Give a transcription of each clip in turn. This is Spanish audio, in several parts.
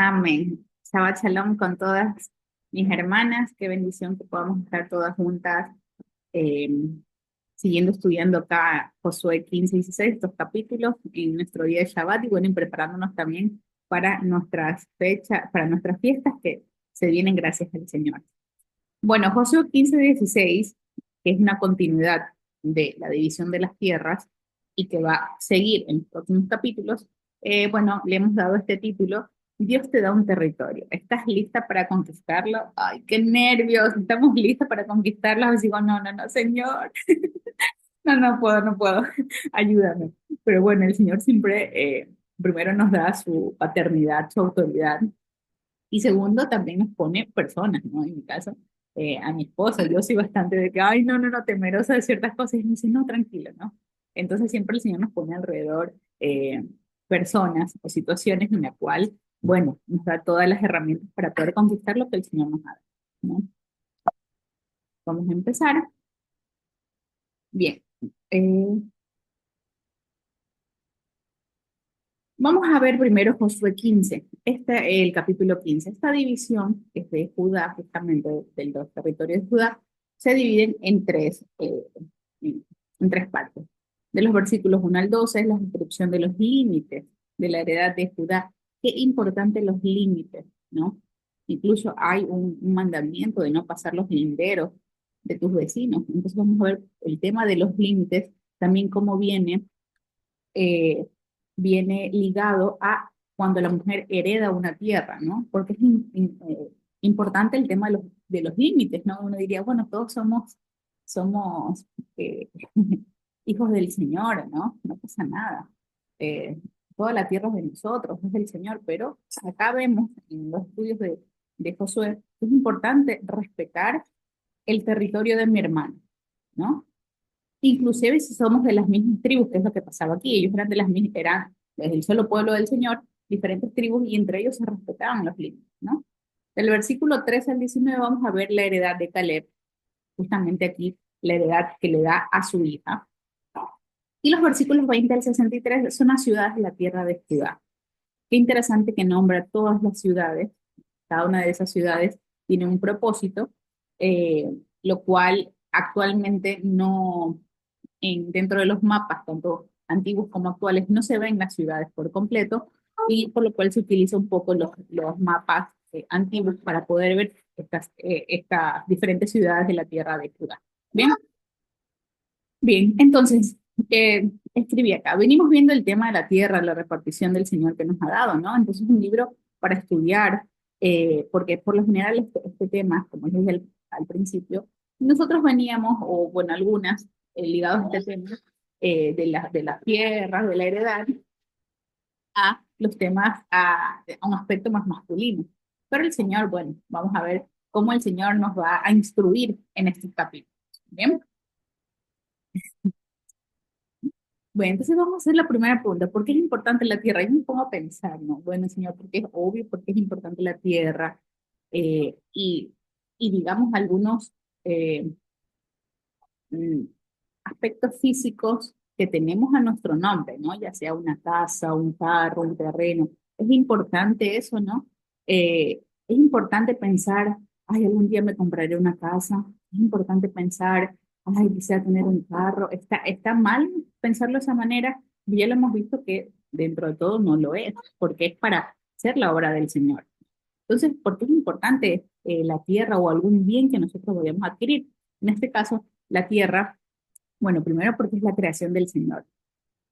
Amén. Shabbat Shalom con todas mis hermanas. Qué bendición que podamos estar todas juntas, eh, siguiendo estudiando acá Josué 15 y 16, estos capítulos en nuestro día de Shabbat y bueno, y preparándonos también para nuestras fechas, para nuestras fiestas que se vienen gracias al Señor. Bueno, Josué 15 y 16, que es una continuidad de la división de las tierras y que va a seguir en los próximos capítulos, bueno, le hemos dado este título: Dios te da un territorio. ¿Estás lista para conquistarlo? Ay, qué nervios, estamos listas para conquistarlo. Y digo, no, no, no, Señor, no, no puedo, no puedo, ayúdame. Pero bueno, el Señor siempre, primero nos da su paternidad, su autoridad, y segundo, también nos pone personas, ¿no? En mi caso, a mi esposa, yo soy bastante de que, ay, no, no, no, temerosa de ciertas cosas, y me dice, no, tranquilo, ¿no? Entonces siempre el Señor nos pone alrededor personas o situaciones en la cual, bueno, nos da todas las herramientas para poder conquistar lo que el Señor nos da, ¿no? Vamos a empezar. Bien. Eh, Vamos a ver primero Josué 15, el capítulo 15. Esta división, que es de Judá, justamente de los territorios de Judá, se dividen en, en tres partes. De los versículos 1 al 12 es la descripción de los límites de la heredad de Judá. Qué importante los límites, ¿no? Incluso hay un mandamiento de no pasar los linderos de tus vecinos. Entonces vamos a ver el tema de los límites, también cómo eh, viene ligado a cuando la mujer hereda una tierra, ¿no? Porque es importante el tema de los límites, ¿no? Uno diría, bueno, todos somos eh, hijos del Señor, ¿no? No pasa nada. Eh, Toda la tierra es de nosotros, es del Señor, pero acá vemos en los estudios de Josué que es importante respetar el territorio de mi hermano, ¿no? Inclusive si somos de las mismas tribus, que es lo que pasaba aquí, ellos eran de las mismas, eran del solo pueblo del Señor, diferentes tribus, y entre ellos se respetaban los límites, ¿no? Del versículo 13 al 19 vamos a ver la heredad de Caleb, justamente aquí, la heredad que le da a su hija. Y los versículos 20 al 63 son las ciudades de la tierra de Judá. Qué interesante que nombra todas las ciudades, cada una de esas ciudades tiene un propósito, lo cual actualmente no, dentro de los mapas, tanto antiguos como actuales, no se ven las ciudades por completo, y por lo cual se utiliza un poco los mapas antiguos para poder ver estas diferentes ciudades de la tierra de Judá. Bien, bien, entonces, escribí acá, venimos viendo el tema de la tierra, la repartición del Señor que nos ha dado, ¿no? Entonces, es un libro para estudiar, porque por lo general este tema, como les dije al principio, nosotros veníamos, o bueno, algunas ligados a este tema, de las tierras, de la heredad, a los temas, a un aspecto más masculino. Pero el Señor, bueno, vamos a ver cómo el Señor nos va a instruir en este capítulo. Bien. Bueno, entonces vamos a hacer la primera pregunta. ¿Por qué es importante la tierra? Yo me pongo a pensar, ¿no? Bueno, señor, porque es obvio, porque es importante la tierra. Eh, y, y digamos algunos eh, mm, aspectos físicos que tenemos a nuestro nombre, ¿no? Ya sea una casa, un carro, un terreno. Es importante eso, ¿no? Es importante pensar, ay, algún día me compraré una casa. Es importante pensar, ay, quisiera tener un carro. Está mal pensarlo de esa manera. Ya lo hemos visto que dentro de todo no lo es, porque es para hacer la obra del Señor. Entonces, ¿por qué es importante la tierra o algún bien que nosotros vayamos a adquirir? En este caso, la tierra, bueno, primero porque es la creación del Señor.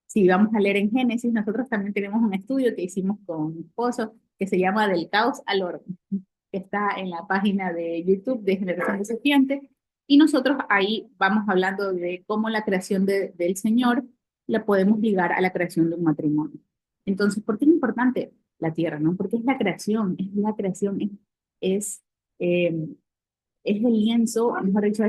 Si vamos a leer en Génesis, nosotros también tenemos un estudio que hicimos con mi esposo que se llama Del caos al orden, que está en la página de YouTube de Generación Desafiante. Y nosotros ahí vamos hablando de cómo la creación del Señor la podemos ligar a la creación de un matrimonio. Entonces, ¿por qué es importante la tierra, no? Porque es la creación, es, eh, es el lienzo, mejor dicho,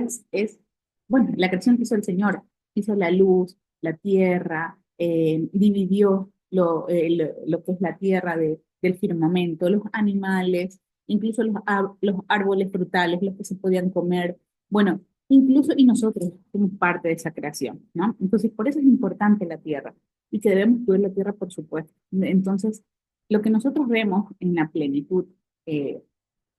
bueno, la creación que hizo el Señor, hizo la luz, la tierra, dividió lo que es la tierra del firmamento, los animales, incluso los árboles frutales, los que se podían comer, bueno, incluso y nosotros somos parte de esa creación, ¿no? Entonces, por eso es importante la tierra y que debemos cuidar la tierra, por supuesto. Entonces, Lo que nosotros vemos en la plenitud eh,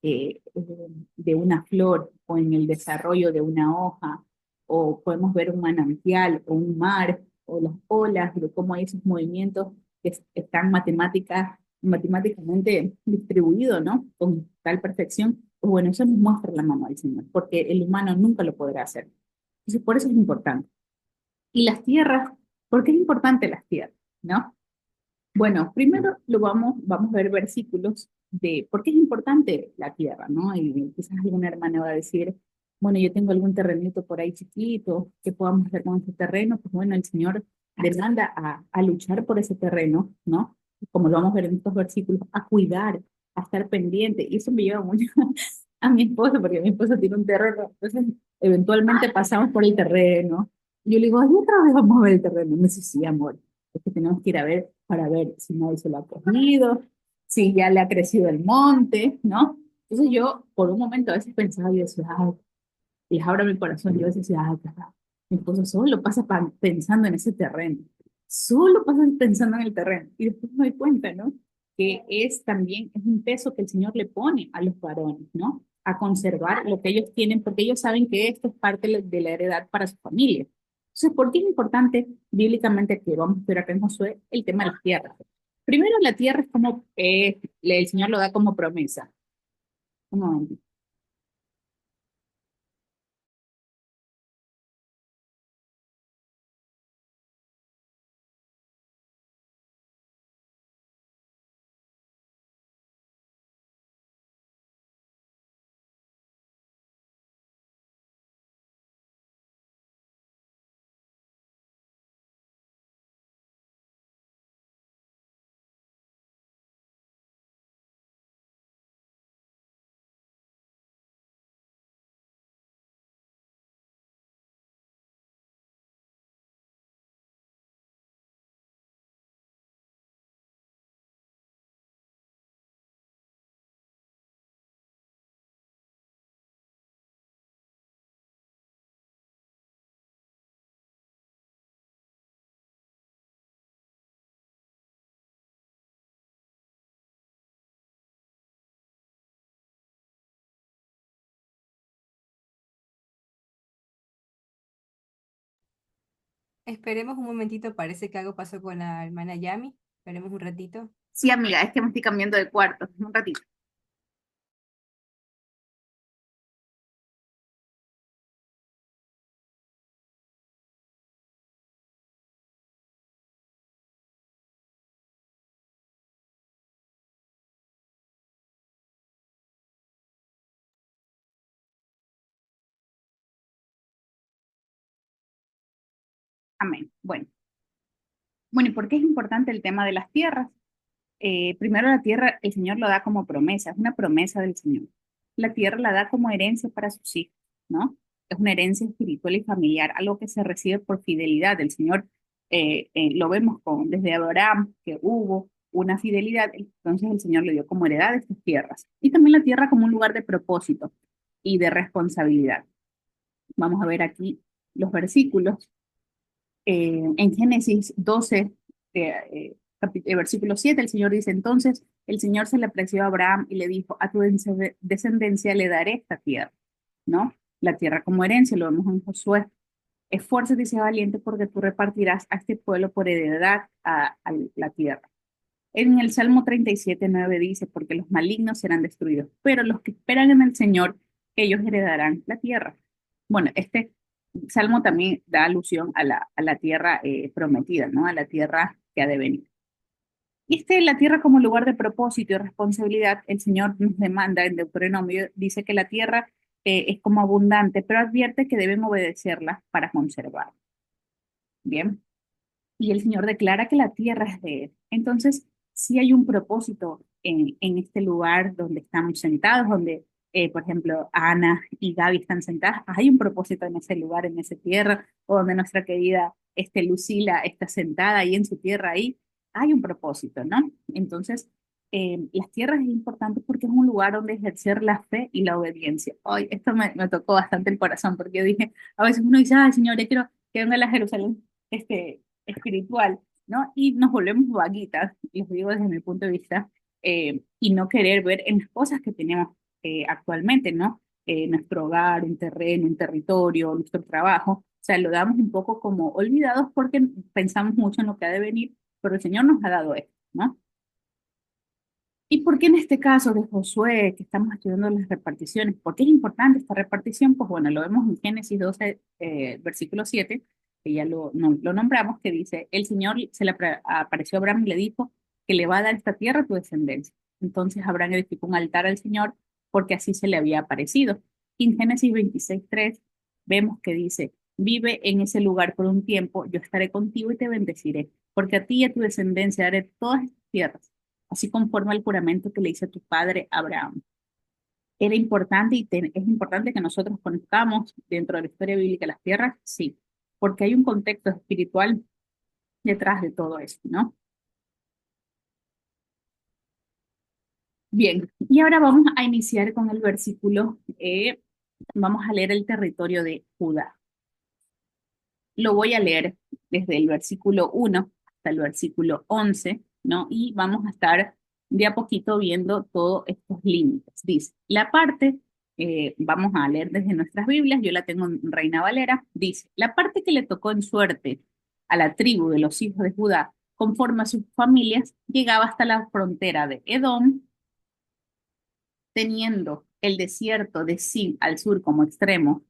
de una flor o en el desarrollo de una hoja, o podemos ver un manantial o un mar o las olas, de cómo hay esos movimientos que están matemáticamente distribuidos, ¿no? Con tal perfección. Pues bueno, eso nos muestra la mano del Señor, porque el humano nunca lo podrá hacer. Entonces, por eso es importante. Y las tierras, ¿por qué es importante las tierras? ¿No? Bueno, primero vamos a ver versículos de por qué es importante la tierra, ¿no? Y quizás alguna hermana va a decir, bueno, yo tengo algún terrenito por ahí chiquito, ¿qué podamos hacer con ese terreno? Pues bueno, el Señor demanda a luchar por ese terreno, ¿no? Como lo vamos a ver en estos versículos, a cuidar, a estar pendiente. Y eso me lleva mucho a mi esposo, porque mi esposo tiene un terreno. Entonces, eventualmente pasamos por el terreno. Yo le digo, ay, otra vez vamos a ver el terreno. Me dice, sí, amor, es que tenemos que ir a ver para ver si nadie se lo ha cogido, si ya le ha crecido el monte, ¿no? Entonces yo por un momento a veces pensaba, yo decía, ay, les abro mi corazón, yo a veces decía, ay, carajo, mi esposo solo pasa pensando en ese terreno, solo pasa pensando en el terreno. Y después me doy cuenta, ¿no? Que es también, es un peso que el Señor le pone a los varones, ¿no? A conservar lo que ellos tienen, porque ellos saben que esto es parte de la heredad para su familia. Entonces, ¿por qué es importante bíblicamente que vamos a ver acá en Josué el tema de las tierras? Primero, la tierra es como, el Señor lo da como promesa. Un momento. Esperemos un momentito, parece que algo pasó con la hermana Yami. Esperemos un ratito. Sí, amiga, es que me estoy cambiando de cuarto. Un ratito. Amén. Bueno, ¿y por qué es importante el tema de las tierras? Primero la tierra, el Señor lo da como promesa, es una promesa del Señor. La tierra la da como herencia para sus hijos, ¿no? Es una herencia espiritual y familiar, algo que se recibe por fidelidad del Señor. Lo vemos desde Abraham, que hubo una fidelidad, entonces el Señor le dio como heredad estas tierras. Y también la tierra como un lugar de propósito y de responsabilidad. Vamos a ver aquí los versículos en Génesis 12, versículo 7, el Señor dice, entonces el Señor se le apareció a Abraham y le dijo, a tu descendencia le daré esta tierra, ¿no? La tierra como herencia, lo vemos en Josué. Esfuérzate y sea valiente porque tú repartirás a este pueblo por heredad a la tierra. En el Salmo 37:9 dice, porque los malignos serán destruidos, pero los que esperan en el Señor, ellos heredarán la tierra. Bueno, este Salmo también da alusión a la tierra prometida, ¿no? A la tierra que ha de venir. Y la tierra como lugar de propósito y responsabilidad, el Señor nos demanda en Deuteronomio, dice que la tierra es como abundante, pero advierte que deben obedecerla para conservarla. Bien, y el Señor declara que la tierra es de Él. Entonces, sí hay un propósito en este lugar donde estamos sentados, donde, por ejemplo, Ana y Gaby están sentadas, hay un propósito en ese lugar, en esa tierra, o donde nuestra querida Lucila está sentada ahí en su tierra, ahí hay un propósito, ¿no? Entonces, las tierras es importante porque es un lugar donde ejercer la fe y la obediencia. Hoy esto me tocó bastante el corazón porque yo dije, a veces uno dice, ay, Señor, yo quiero que venga la Jerusalén espiritual. ¿no? Y nos volvemos vaguitas, les digo desde mi punto de vista, y no querer ver en las cosas que tenemos actualmente, ¿no? Nuestro hogar, un terreno, un territorio, nuestro trabajo, o sea, lo damos un poco como olvidados porque pensamos mucho en lo que ha de venir, pero el Señor nos ha dado esto, ¿no? ¿Y por qué en este caso de Josué, que estamos estudiando las reparticiones, por qué es importante esta repartición? Pues bueno, lo vemos en Génesis 12, versículo 7, que ya lo nombramos, que dice, el Señor se le apareció a Abraham y le dijo que le va a dar esta tierra a tu descendencia. Entonces Abraham edificó un altar al Señor porque así se le había aparecido. Y en Génesis 26:3 vemos que dice, vive en ese lugar por un tiempo, yo estaré contigo y te bendeciré, porque a ti y a tu descendencia daré todas estas tierras así conforme al juramento que le hizo tu padre Abraham. ¿Era importante y es importante que nosotros conozcamos dentro de la historia bíblica las tierras? Sí, porque hay un contexto espiritual detrás de todo eso, ¿no? Bien, y ahora vamos a iniciar con el versículo, vamos a leer el territorio de Judá. Lo voy a leer desde el versículo 1 hasta el versículo 11, ¿no? Y vamos a estar de a poquito viendo todos estos límites. Dice, la parte, vamos a leer desde nuestras Biblias, yo la tengo en Reina Valera, dice, la parte que le tocó en suerte a la tribu de los hijos de Judá, conforme a sus familias, llegaba hasta la frontera de Edom, teniendo el desierto de Sin al sur como extremo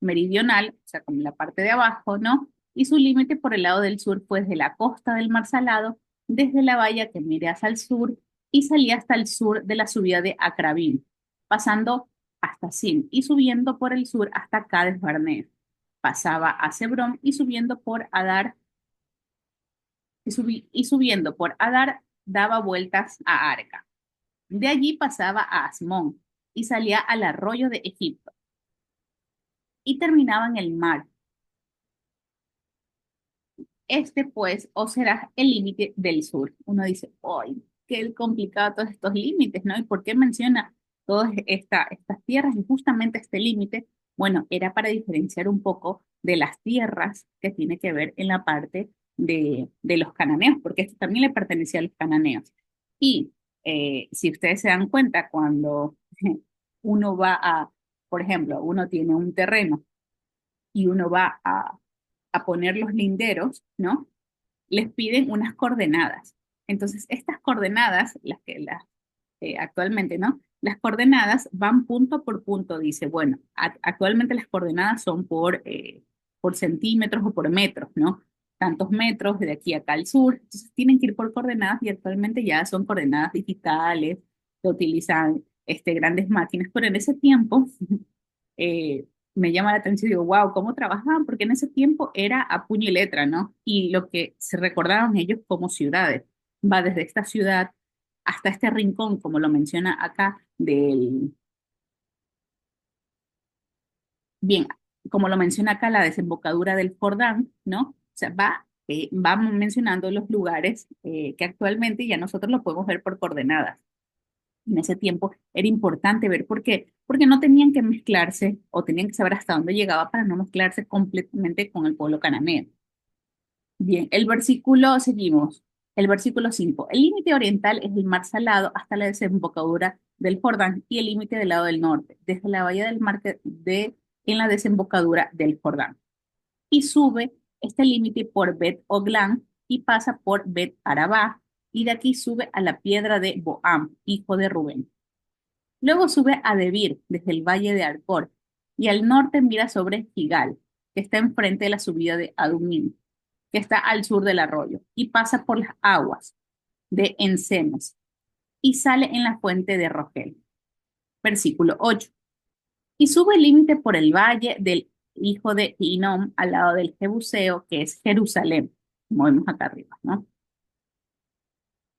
meridional, o sea, como la parte de abajo, ¿no? Y su límite por el lado del sur fue desde la costa del Mar Salado, desde la bahía que mira hacia el sur y salía hasta el sur de la subida de Acrabín, pasando hasta Sin y subiendo por el sur hasta Cades Barnea. Pasaba a Cebrón y subiendo por Adar y subiendo por Adar daba vueltas a Arca. De allí pasaba a Asmón y salía al arroyo de Egipto y terminaba en el mar. Este, pues, o será el límite del sur. Uno dice, ¡ay, qué complicado todos estos límites!, ¿no? ¿Y por qué menciona todas estas tierras y justamente este límite? Bueno, era para diferenciar un poco de las tierras que tiene que ver en la parte de los cananeos, porque esto también le pertenecía a los cananeos. Y si ustedes se dan cuenta, cuando uno va por ejemplo, uno tiene un terreno y uno va a poner los linderos, ¿no? Les piden unas coordenadas. Entonces, estas coordenadas, actualmente, ¿no? Las coordenadas van punto por punto, dice, bueno, actualmente las coordenadas son por centímetros o por metros, ¿no? Tantos metros de aquí acá al sur. Entonces, tienen que ir por coordenadas y actualmente ya son coordenadas digitales que utilizan grandes máquinas, pero en ese tiempo me llama la atención y digo, wow, ¿cómo trabajaban? Porque en ese tiempo era a puño y letra, ¿no? Y lo que se recordaban ellos como ciudades, va desde esta ciudad hasta este rincón, como lo menciona acá, bien, como lo menciona acá, la desembocadura del Jordán, ¿no? O sea, va mencionando los lugares que actualmente ya nosotros lo podemos ver por coordenadas. En ese tiempo era importante ver por qué, porque no tenían que mezclarse o tenían que saber hasta dónde llegaba para no mezclarse completamente con el pueblo cananeo. Bien, seguimos. El versículo 5. El límite oriental es el mar Salado hasta la desembocadura del Jordán y el límite del lado del norte, desde la bahía del mar en la desembocadura del Jordán. Y sube este límite por Bet Oglán y pasa por Bet Arabá y de aquí sube a la piedra de Boam, hijo de Rubén. Luego sube a Debir desde el valle de Arcor y al norte mira sobre Gigal, que está enfrente de la subida de Adumim, que está al sur del arroyo, y pasa por las aguas de Ensemes y sale en la fuente de Rogel. Versículo 8. Y sube el límite por el valle del hijo de Hinnom al lado del Jebuseo, que es Jerusalén, como vemos acá arriba, ¿no?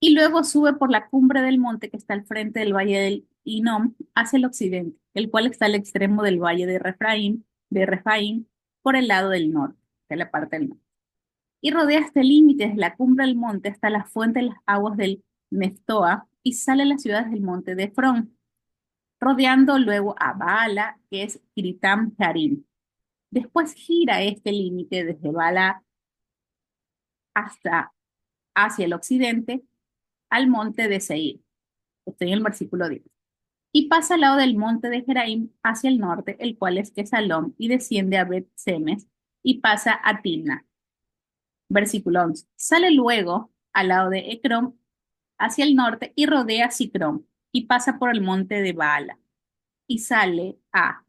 Y luego sube por la cumbre del monte que está al frente del valle del Hinnom hacia el occidente, el cual está al extremo del valle de Refaim, por el lado del norte, de la parte del norte. Y rodea este límite desde la cumbre del monte hasta la fuente de las aguas del Neftoa y sale a las ciudades del monte de Efrón, rodeando luego a Baala, que es Kiritam Jarim. Después gira este límite desde Bala hasta hacia el occidente al monte de Seir. Estoy en el versículo 10. Y pasa al lado del monte de Jeraim hacia el norte, el cual es Quesalón, y desciende a Bet Semes y pasa a Timna. Versículo 11. Sale luego al lado de Ecrón hacia el norte y rodea Sicrón y pasa por el monte de Baala y sale a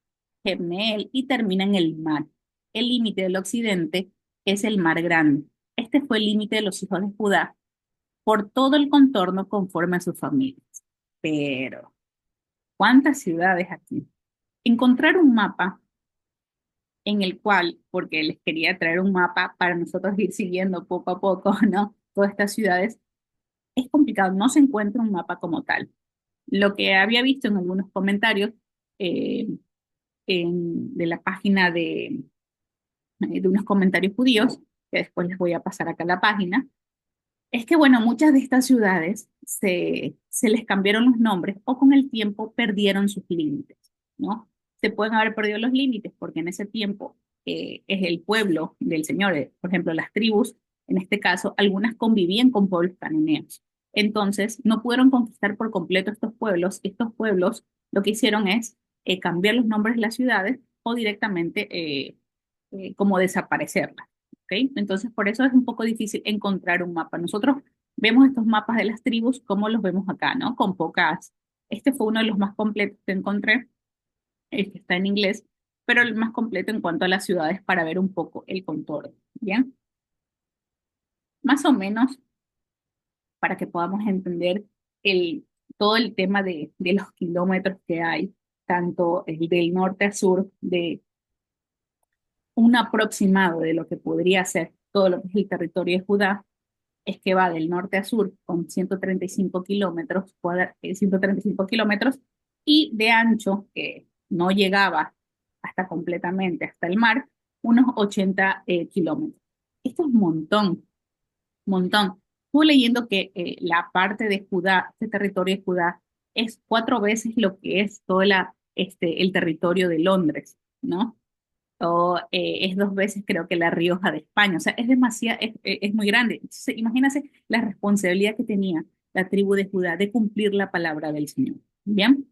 Jebneel y termina en el mar. El límite del occidente es el mar grande. Este fue el límite de los hijos de Judá por todo el contorno conforme a sus familias. Pero, ¿cuántas ciudades aquí? Encontrar un mapa en el cual, porque les quería traer un mapa para nosotros ir siguiendo poco a poco, ¿no? Todas estas ciudades, es complicado, no se encuentra un mapa como tal. Lo que había visto en algunos comentarios eh, de la página de unos comentarios judíos, que después les voy a pasar acá a la página, es que, bueno, muchas de estas ciudades se les cambiaron los nombres o con el tiempo perdieron sus límites, ¿no? Se pueden haber perdido los límites porque en ese tiempo es el pueblo del Señor, por ejemplo, las tribus, en este caso, algunas convivían con pueblos cananeos. Entonces, no pudieron conquistar por completo estos pueblos. Estos pueblos lo que hicieron es cambiar los nombres de las ciudades o directamente como desaparecerlas. ¿Ok? Entonces, por eso es un poco difícil encontrar un mapa. Nosotros vemos estos mapas de las tribus como los vemos acá, ¿no? Con pocas. Este fue uno de los más completos que encontré, el que está en inglés, pero el más completo en cuanto a las ciudades para ver un poco el contorno. ¿Bien? Más o menos para que podamos entender todo el tema de los kilómetros que hay, tanto el del norte a sur, de un aproximado de lo que podría ser todo lo que es el territorio de Judá, es que va del norte a sur con 135 kilómetros, 135 kilómetros, y de ancho, que no llegaba hasta completamente hasta el mar, unos 80 kilómetros. Esto es un montón, montón. Estuve leyendo que la parte de Judá, este territorio de Judá, es 4 veces lo que es el territorio de Londres, ¿no? O es 2 veces creo que La Rioja de España, o sea, es demasiado, es muy grande. Entonces, imagínense la responsabilidad que tenía la tribu de Judá de cumplir la palabra del Señor. Bien,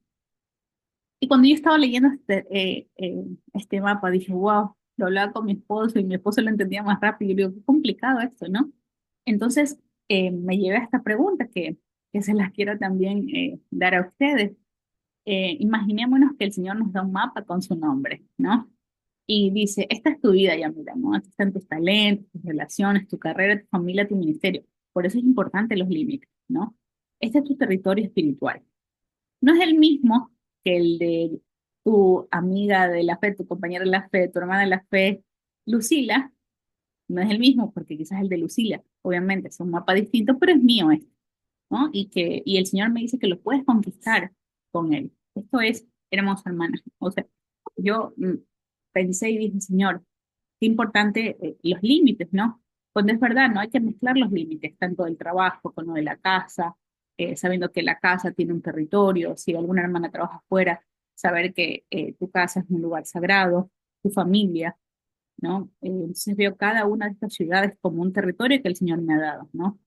y cuando yo estaba leyendo este mapa, dije, wow, lo hablaba con mi esposo y mi esposo lo entendía más rápido. Y yo digo, qué complicado esto, ¿no? Entonces, me llevé a esta pregunta que se las quiero también dar a ustedes. Imaginémonos que el Señor nos da un mapa con su nombre, ¿no? Y dice, esta es tu vida, ya mira, ¿no? Aquí están tus talentos, tus relaciones, tu carrera, tu familia, tu ministerio. Por eso es importante los límites, ¿no? Este es tu territorio espiritual. No es el mismo que el de tu amiga de la fe, tu compañera de la fe, tu hermana de la fe, Lucila. No es el mismo porque quizás el de Lucila, obviamente, es un mapa distinto, pero es mío este, ¿no? Y el Señor me dice que lo puedes conquistar con él. Esto es hermoso, hermana. O sea, yo pensé y dije, Señor, qué importante los límites, ¿no? Cuando es verdad, no hay que mezclar los límites, tanto del trabajo como de la casa, sabiendo que la casa tiene un territorio, si alguna hermana trabaja afuera, saber que tu casa es un lugar sagrado, tu familia, ¿no? Entonces veo cada una de estas ciudades como un territorio que el Señor me ha dado, ¿no?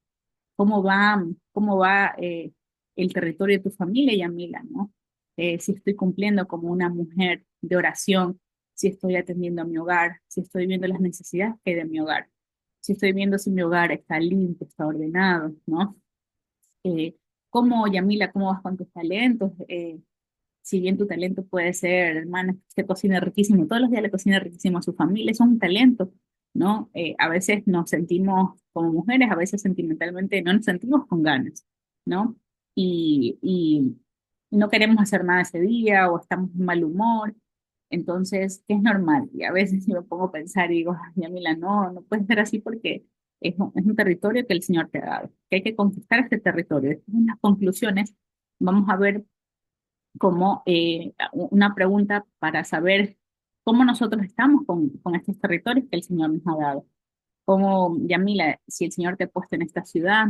¿Cómo va el territorio de tu familia, Yamila, ¿no? Si estoy cumpliendo como una mujer de oración, si estoy atendiendo a mi hogar, si estoy viendo las necesidades que hay de mi hogar, si estoy viendo si mi hogar está limpio, está ordenado, ¿no? Eh, Yamila, cómo vas con tus talentos? Si bien tu talento puede ser, hermana, que cocina riquísimo, todos los días le cocina riquísimo a su familia, es un talento, ¿no? A veces nos sentimos como mujeres, a veces sentimentalmente no nos sentimos con ganas, ¿no? Y no queremos hacer nada ese día o estamos de mal humor, entonces, que es normal. Y a veces yo me pongo a pensar y digo, ay, Yamila, no, no puede ser así porque es un territorio que el Señor te ha dado, que hay que conquistar este territorio. Después, en las conclusiones, vamos a ver como una pregunta para saber cómo nosotros estamos con estos territorios que el Señor nos ha dado. Cómo, Yamila, si el Señor te ha puesto en esta ciudad,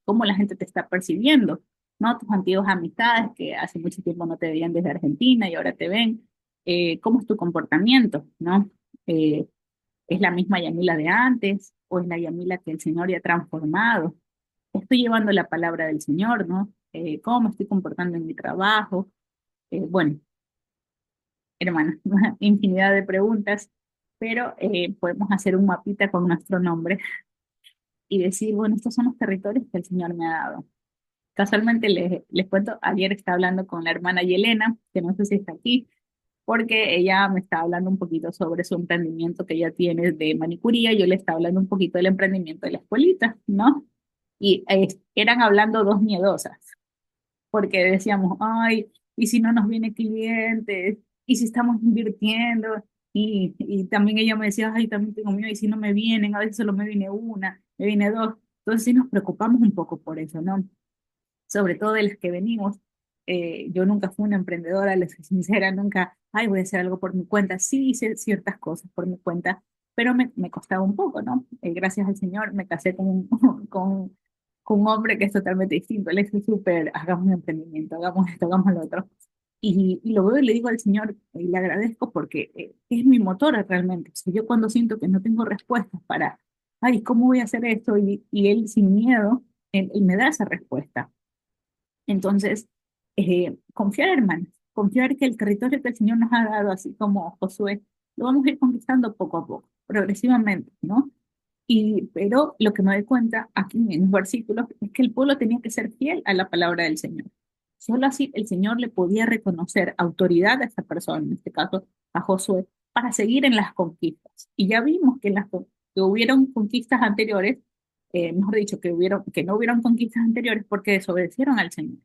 cómo la gente te está percibiendo, ¿no? Tus antiguas amistades que hace mucho tiempo no te veían desde Argentina y ahora te ven, cómo es tu comportamiento, ¿no? Eh, ¿Es la misma Yamila de antes o es la Yamila que el Señor ya ha transformado? Estoy llevando la palabra del Señor, ¿no? ¿Cómo me estoy comportando en mi trabajo? Bueno, hermana, infinidad de preguntas, pero podemos hacer un mapita con nuestro nombre y decir, bueno, estos son los territorios que el Señor me ha dado. Casualmente les cuento, ayer estaba hablando con la hermana Yelena, que no sé si está aquí, porque ella me estaba hablando un poquito sobre su emprendimiento que ella tiene de manicuría, yo le estaba hablando un poquito del emprendimiento de la escuelita, ¿no? Y eran hablando dos miedosas, porque decíamos, ay, ¿y si no nos viene clientes? ¿Y si estamos invirtiendo? Y también ella me decía, ay, también tengo miedo, ¿y si no me vienen? A veces solo me viene una, me viene dos. Entonces sí nos preocupamos un poco por eso, ¿no? Sobre todo de las que venimos. Yo nunca fui una emprendedora, les soy sincera, nunca, ay, voy a hacer algo por mi cuenta. Sí hice ciertas cosas por mi cuenta, pero me costaba un poco, ¿no? Gracias al Señor me casé con un, con un hombre que es totalmente distinto. Él es súper, hagamos un emprendimiento, hagamos esto, hagamos lo otro. Y lo veo y le digo al Señor, y le agradezco porque es mi motor realmente. O sea, yo cuando siento que no tengo respuestas para, ay, ¿cómo voy a hacer esto? Y Él sin miedo, él me da esa respuesta. Entonces, confiar, hermanos, confiar que el territorio que el Señor nos ha dado, así como Josué, lo vamos a ir conquistando poco a poco, progresivamente, ¿no? Pero lo que me doy cuenta aquí en los versículos es que el pueblo tenía que ser fiel a la palabra del Señor. Solo así el Señor le podía reconocer autoridad a esa persona, en este caso a Josué, para seguir en las conquistas. Y ya vimos que, que hubieron conquistas anteriores, mejor dicho, que no hubieron conquistas anteriores porque desobedecieron al Señor.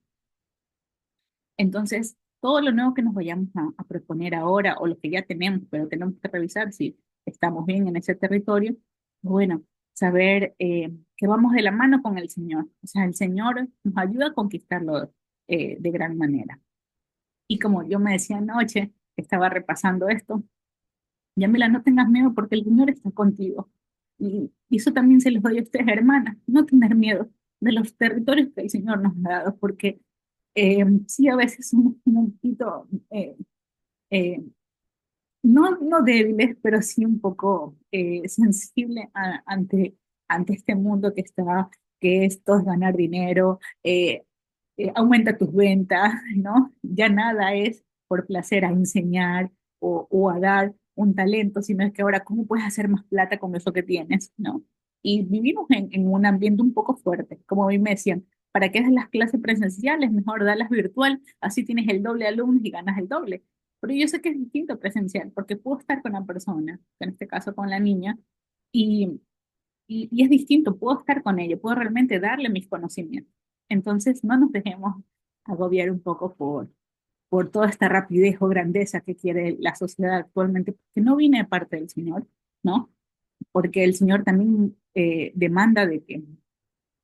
Entonces, todo lo nuevo que nos vayamos a proponer ahora o lo que ya tenemos, pero tenemos que revisar si estamos bien en ese territorio, bueno, saber que vamos de la mano con el Señor. O sea, el Señor nos ayuda a conquistarlo de gran manera. Y como yo me decía anoche, estaba repasando esto, Yamila, no tengas miedo porque el Señor está contigo. Y eso también se los doy a ustedes, hermanas, no tener miedo de los territorios que el Señor nos ha dado, porque sí, a veces somos un poquito, eh, no débiles, pero sí un poco sensibles ante este mundo que está, que esto es ganar dinero, aumenta tus ventas, ¿no? Ya nada es por placer a enseñar o a dar un talento, sino es que ahora, ¿cómo puedes hacer más plata con eso que tienes, ¿no? Y vivimos en un ambiente un poco fuerte, como a mí me decían, ¿para qué das las clases presenciales? Mejor darlas virtual, así tienes el doble de alumnos y ganas el doble. Pero yo sé que es distinto presencial, porque puedo estar con la persona, en este caso con la niña, y, y es distinto, puedo estar con ella, puedo realmente darle mis conocimientos. Entonces, no nos dejemos agobiar un poco por toda esta rapidez o grandeza que quiere la sociedad actualmente, que no viene de parte del Señor, ¿no? Porque el Señor también demanda de que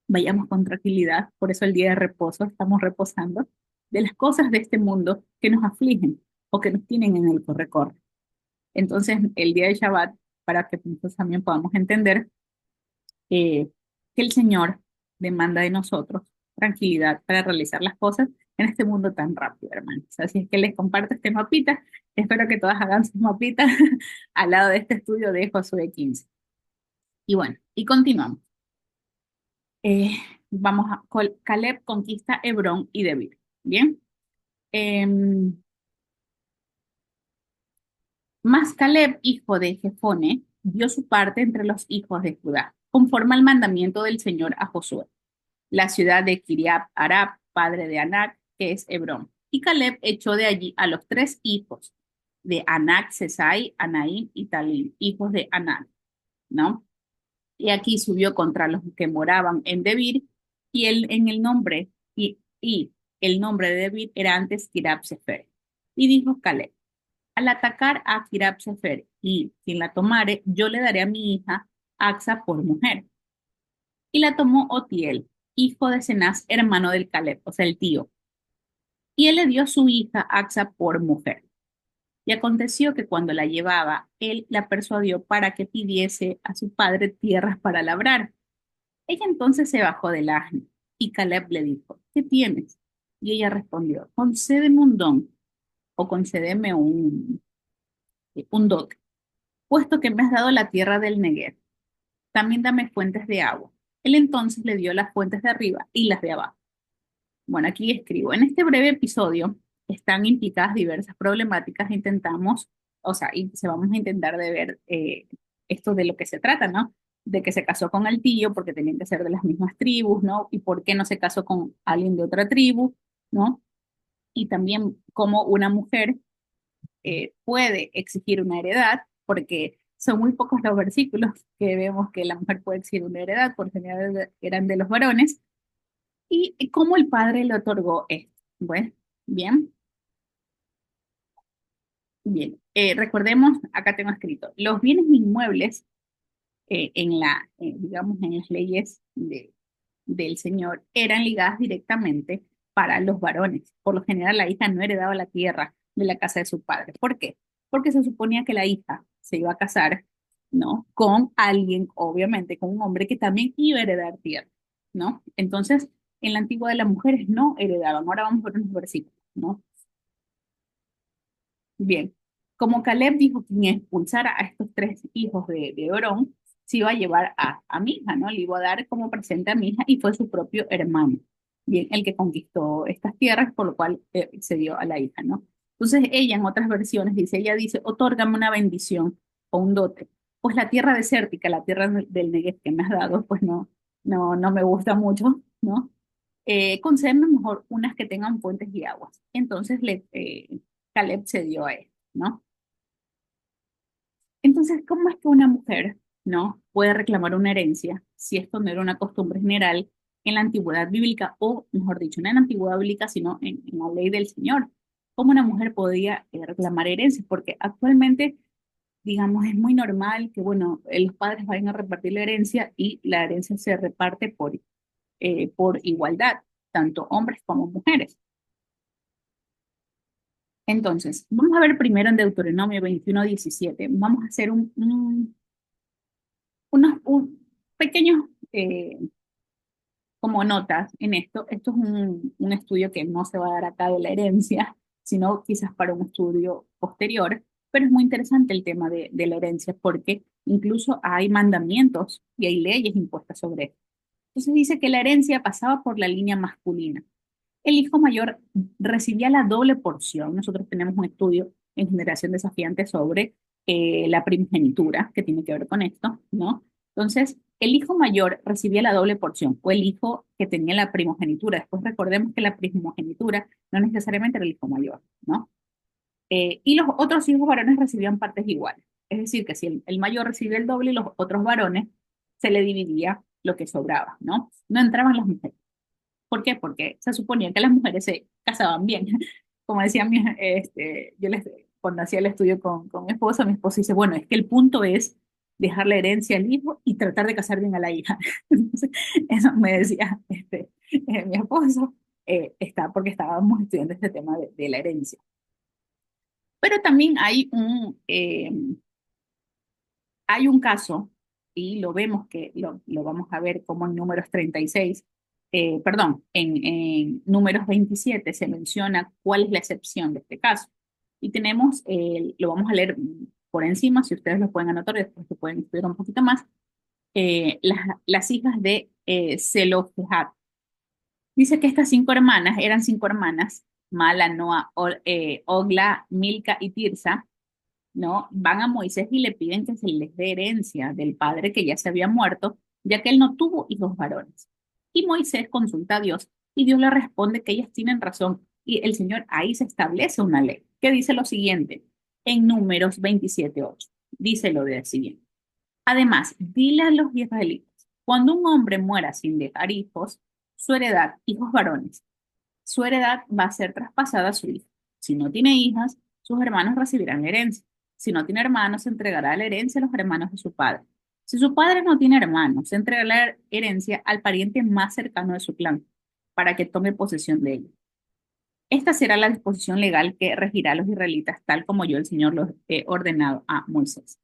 vayamos con tranquilidad, por eso el día de reposo estamos reposando de las cosas de este mundo que nos afligen o que nos tienen en el corre-corre. Entonces, el día de Shabbat, para que nosotros también podamos entender eh, que el Señor demanda de nosotros tranquilidad para realizar las cosas en este mundo tan rápido, hermanos. Así es que les comparto este mapita. Espero que todas hagan sus mapitas al lado de este estudio de Josué 15. Y bueno, y continuamos. Eh, vamos a Caleb conquista Hebrón y Debir. Bien. Em, Mas Caleb, hijo de Jefone, dio su parte entre los hijos de Judá, conforme al mandamiento del Señor a Josué, la ciudad de Kiriat Arab, padre de Anac, que es Hebrón. Y Caleb echó de allí a los tres hijos de Anac, Sesai, Anaim y Talim, hijos de Anac, ¿no? Y aquí subió contra los que moraban en Debir, y en el nombre, y el nombre de Debir era antes Kirab Sefer. Y dijo Caleb, al atacar a Kirab Sefer y quien la tomare, yo le daré a mi hija Axa por mujer. Y la tomó Otiel, hijo de Cenaz, hermano del Caleb, o sea, el tío. Y él le dio a su hija Axa por mujer. Y aconteció que cuando la llevaba, él la persuadió para que pidiese a su padre tierras para labrar. Ella entonces se bajó del asno, y Caleb le dijo, ¿qué tienes? Y ella respondió, concédeme un don, o concédeme un dote. puesto que me has dado la tierra del Negev, también dame fuentes de agua. Él entonces le dio las fuentes de arriba y las de abajo. Bueno, aquí escribo. En este breve episodio están implicadas diversas problemáticas. Intentamos, o sea, y se vamos a intentar de ver esto de lo que se trata, ¿no? De que se casó con el tío porque tenían que ser de las mismas tribus, ¿no? Y por qué no se casó con alguien de otra tribu, ¿no? Y también cómo una mujer puede exigir una heredad, porque son muy pocos los versículos que vemos que la mujer puede exigir una heredad, por general eran de los varones, y cómo el padre le otorgó esto. Bueno, bien, bien. Recordemos, acá tengo escrito, los bienes inmuebles digamos, en las leyes del Señor eran ligadas directamente para los varones. Por lo general, la hija no heredaba la tierra de la casa de su padre. ¿Por qué? Porque se suponía que la hija se iba a casar, ¿no? Con alguien, obviamente, con un hombre que también iba a heredar tierra, ¿no? Entonces, en la antigua de las mujeres no heredaban. Ahora vamos a ver unos versículos, ¿no? Bien, como Caleb dijo, quien expulsara a estos tres hijos de Orón, se iba a llevar a mi hija, ¿no? Le iba a dar como presente a mi hija y fue su propio hermano, bien, el que conquistó estas tierras, por lo cual se dio a la hija, ¿no? Entonces ella en otras versiones dice, ella dice, otórgame una bendición o un dote, pues la tierra desértica, la tierra del Negev que me has dado, pues no me gusta mucho, ¿no? Concédeme mejor unas que tengan fuentes y aguas. Entonces Caleb se dio a él, ¿no? Entonces, ¿cómo es que una mujer, ¿no? puede reclamar una herencia si esto no era una costumbre general en la antigüedad bíblica, o mejor dicho, no en la antigüedad bíblica, sino en la ley del Señor? ¿Cómo una mujer podía reclamar herencias? Porque actualmente, digamos, es muy normal que, bueno, los padres vayan a repartir la herencia y la herencia se reparte por igualdad, tanto hombres como mujeres. Entonces, vamos a ver primero en Deuteronomio 21:17. Vamos a hacer unos pequeños como notas en esto. Esto es un estudio que no se va a dar acá de la herencia, sino quizás para un estudio posterior, pero es muy interesante el tema de la herencia porque incluso hay mandamientos y hay leyes impuestas sobre esto. Entonces dice que la herencia pasaba por la línea masculina. El hijo mayor recibía la doble porción. Nosotros tenemos un estudio en Generación Desafiante sobre la primogenitura, que tiene que ver con esto, ¿no? Entonces, el hijo mayor recibía la doble porción, o el hijo que tenía la primogenitura. Después recordemos que la primogenitura no necesariamente era el hijo mayor, ¿no? Y los otros hijos varones recibían partes iguales. Es decir, que si el mayor recibía el doble y los otros varones, se le dividía lo que sobraba, ¿no? No entraban las mujeres. ¿Por qué? Porque se suponía que las mujeres se casaban bien. Como decía yo cuando hacía el estudio con mi esposo dice, bueno, es que el punto es dejar la herencia al hijo y tratar de casar bien a la hija. Entonces, eso me decía mi esposo, porque estábamos estudiando este tema de la herencia. Pero también hay un caso, y lo vemos que lo vamos a ver como en números 36, perdón, en números 27 se menciona cuál es la excepción de este caso. Y tenemos, lo vamos a leer por encima, si ustedes lo pueden anotar, después lo pueden estudiar un poquito más, las hijas de Zelofehad. Dice que estas cinco hermanas eran cinco hermanas, Mala, Noa, Ogla, Milca y Tirsa, ¿no? Van a Moisés y le piden que se les dé herencia del padre que ya se había muerto, ya que él no tuvo hijos varones. Y Moisés consulta a Dios y Dios le responde que ellas tienen razón y el Señor ahí se establece una ley que dice lo siguiente en Números 27:8. Dice lo de siguiente. Además, dile a los israelitas, cuando un hombre muera sin dejar hijos, su heredad, hijos varones, su heredad va a ser traspasada a su hijo. Si no tiene hijas, sus hermanos recibirán la herencia. Si no tiene hermanos, se entregará la herencia a los hermanos de su padre. Si su padre no tiene hermanos, se entregará la herencia al pariente más cercano de su clan, para que tome posesión de ella. Esta será la disposición legal que regirá a los israelitas, tal como yo, el Señor, los he ordenado a Moisés.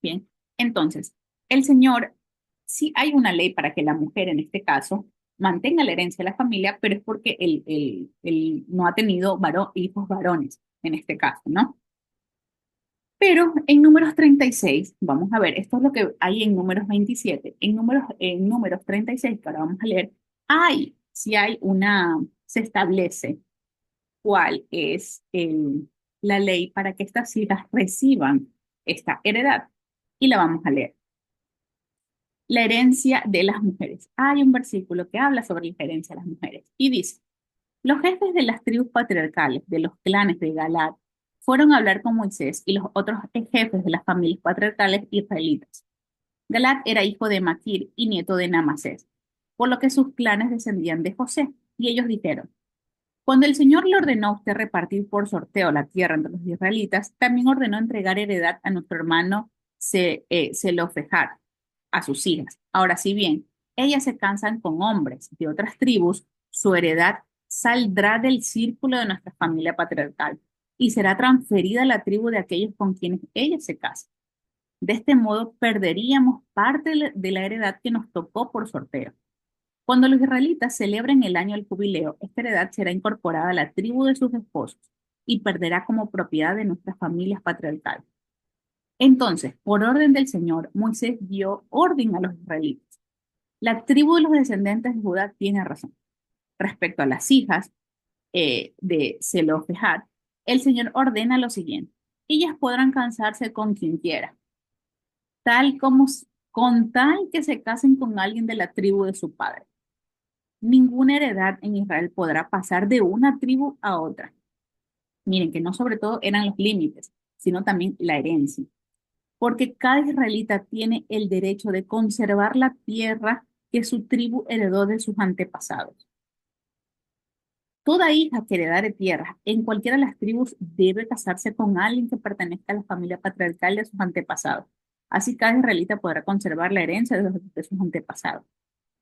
Bien, entonces, el Señor, sí hay una ley para que la mujer, en este caso, mantenga la herencia de la familia, pero es porque él no ha tenido hijos varones, en este caso, ¿no? Pero en números 36 vamos a ver, esto es lo que hay en números 27 en números 36 que ahora vamos a leer, si hay se establece cuál es la ley para que estas hijas reciban esta heredad. Y la vamos a leer. La herencia de las mujeres. Hay un versículo que habla sobre la herencia de las mujeres y dice, los jefes de las tribus patriarcales de los clanes de Galaad fueron a hablar con Moisés y los otros jefes de las familias patriarcales israelitas. Galaad era hijo de Maquir y nieto de Namasés, por lo que sus clanes descendían de José. Y ellos dijeron, cuando el Señor le ordenó a usted repartir por sorteo la tierra entre los israelitas, también ordenó entregar heredad a nuestro hermano Zelofehad, a sus hijas. Ahora, si bien ellas se casan con hombres de otras tribus, su heredad saldrá del círculo de nuestra familia patriarcal y será transferida a la tribu de aquellos con quienes ellas se casan. De este modo, perderíamos parte de la heredad que nos tocó por sorteo. Cuando los israelitas celebren el año del jubileo, esta heredad será incorporada a la tribu de sus esposos y perderá como propiedad de nuestras familias patriarcales. Entonces, por orden del Señor, Moisés dio orden a los israelitas. La tribu de los descendientes de Judá tiene razón. Respecto a las hijas de Zelofehad, el Señor ordena lo siguiente. Ellas podrán casarse con quien quiera, tal como con tal que se casen con alguien de la tribu de su padre. Ninguna heredad en Israel podrá pasar de una tribu a otra. Miren que no sobre todo eran los límites, sino también la herencia, porque cada israelita tiene el derecho de conservar la tierra que su tribu heredó de sus antepasados. Toda hija que heredare tierra en cualquiera de las tribus debe casarse con alguien que pertenezca a la familia patriarcal de sus antepasados. Así cada israelita podrá conservar la herencia de sus antepasados.